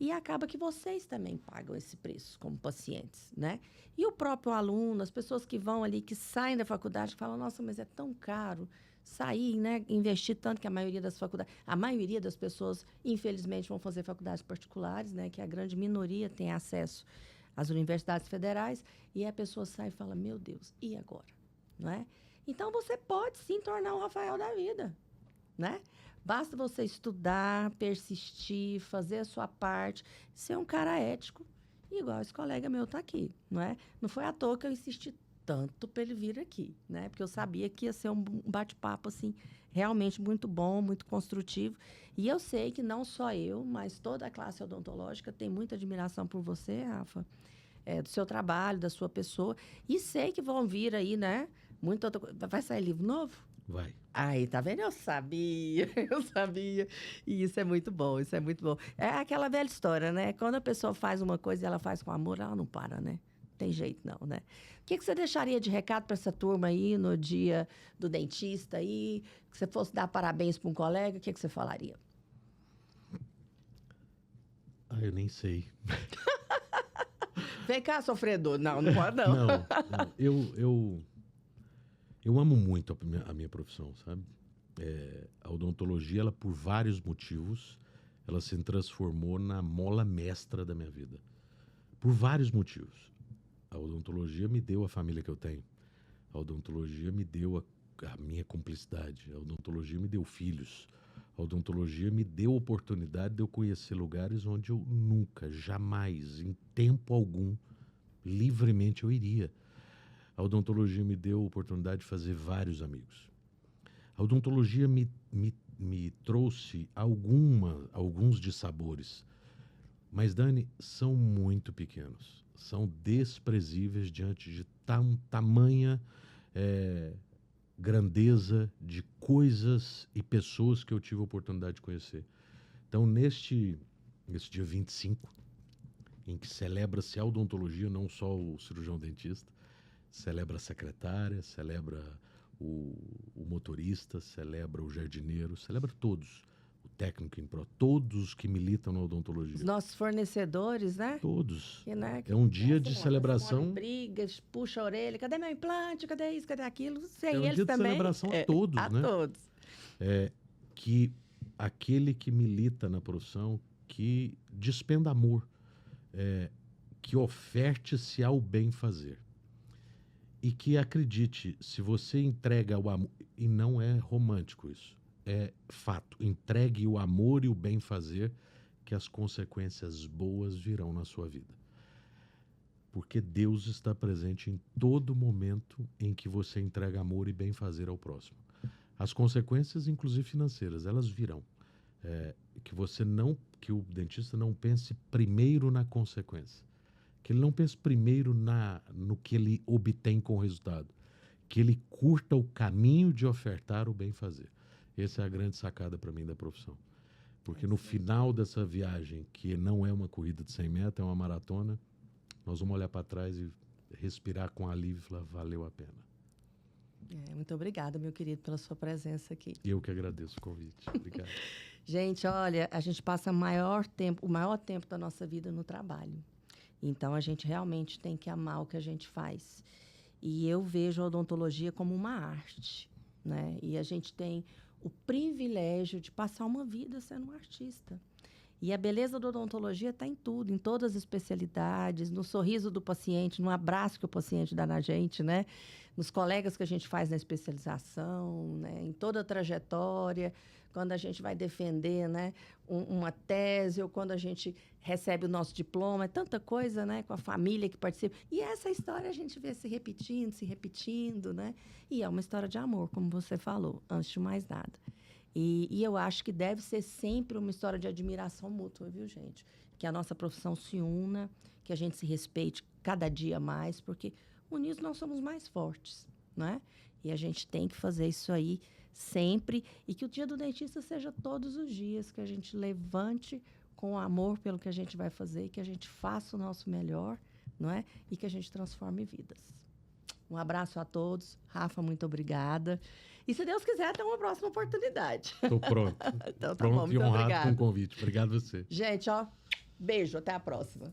E acaba que vocês também pagam esse preço como pacientes, né? E o próprio aluno, as pessoas que vão ali, que saem da faculdade, falam, nossa, mas é tão caro. sair, né, investir tanto que a maioria das pessoas, infelizmente, vão fazer faculdades particulares, né, que a grande minoria tem acesso às universidades federais, e a pessoa sai e fala, meu Deus, e agora? Não é? Então, você pode sim tornar um Rafael da vida, né? Basta você estudar, persistir, fazer a sua parte, ser um cara ético, igual esse colega meu está aqui, não é? Não foi à toa que eu insisti tanto para ele vir aqui, né? Porque eu sabia que ia ser um bate-papo, assim, realmente muito bom, muito construtivo. E eu sei que não só eu, mas toda a classe odontológica tem muita admiração por você, Rafa, do seu trabalho, da sua pessoa. E sei que vão vir aí, né? Muita outra coisa. Vai sair livro novo? Vai. Aí, tá vendo? Eu sabia, eu sabia. E isso é muito bom, isso é muito bom. É aquela velha história, né? Quando a pessoa faz uma coisa e ela faz com amor, ela não para, né? Tem jeito não, né? O que você deixaria de recado para essa turma aí no dia do dentista aí? Que você fosse dar parabéns para um colega, o que você falaria? Eu nem sei. Vem cá, sofredor. Não, não pode não. Não. Eu amo muito a minha profissão, sabe? A odontologia, ela por vários motivos, ela se transformou na mola mestra da minha vida. Por vários motivos. A odontologia me deu a família que eu tenho. A odontologia me deu a minha cumplicidade. A odontologia me deu filhos. A odontologia me deu a oportunidade de eu conhecer lugares onde eu nunca, jamais, em tempo algum, livremente eu iria. A odontologia me deu a oportunidade de fazer vários amigos. A odontologia me trouxe alguns dissabores. Mas, Dani, são muito pequenos. São desprezíveis diante de tamanha grandeza de coisas e pessoas que eu tive a oportunidade de conhecer. Então, neste dia 25, em que celebra-se a odontologia, não só o cirurgião dentista, celebra a secretária, celebra o motorista, celebra o jardineiro, celebra todos. O técnico em pró, todos que militam na odontologia. Os nossos fornecedores, né? Todos. Que, né? É um dia de celebração. Brigas, puxa a orelha, cadê meu implante? Cadê isso? Cadê aquilo? Sei, é um eles dia também. De celebração a todos, a né? A todos. Que aquele que milita na profissão, que despenda amor, que oferte-se ao bem fazer. E que acredite, se você entrega o amor, e não é romântico isso, é fato, entregue o amor e o bem fazer, que as consequências boas virão na sua vida. Porque Deus está presente em todo momento em que você entrega amor e bem fazer ao próximo. As consequências, inclusive financeiras, elas virão. Que o dentista não pense primeiro na consequência. Que ele não pense primeiro no que ele obtém com o resultado. Que ele curta o caminho de ofertar o bem fazer. Essa é a grande sacada para mim da profissão. Porque no final dessa viagem, que não é uma corrida de 100 metros, é uma maratona, nós vamos olhar para trás e respirar com alívio e falar, valeu a pena. Muito obrigada, meu querido, pela sua presença aqui. Eu que agradeço o convite. Obrigado. Gente, olha, a gente passa o maior tempo da nossa vida no trabalho. Então, a gente realmente tem que amar o que a gente faz. E eu vejo a odontologia como uma arte, né? E a gente tem o privilégio de passar uma vida sendo um artista. E a beleza da odontologia está em tudo, em todas as especialidades, no sorriso do paciente, no abraço que o paciente dá na gente, né? Nos colegas que a gente faz na especialização, né? Em toda a trajetória, quando a gente vai defender, né? uma tese ou quando a gente recebe o nosso diploma, é tanta coisa, né? Com a família que participa. E essa história a gente vê se repetindo, né? E é uma história de amor, como você falou, antes de mais nada. E eu acho que deve ser sempre uma história de admiração mútua, viu, gente? Que a nossa profissão se una, que a gente se respeite cada dia mais, porque unidos nós somos mais fortes, né? E a gente tem que fazer isso aí sempre. E que o dia do dentista seja todos os dias, que a gente levante com amor pelo que a gente vai fazer, que a gente faça o nosso melhor, não é? E que a gente transforme vidas. Um abraço a todos. Rafa, muito obrigada. E se Deus quiser, até uma próxima oportunidade. Estou pronto. Então, tá pronto bom, e honrado obrigada. com o convite. Obrigado a você. Gente, ó, beijo, até a próxima.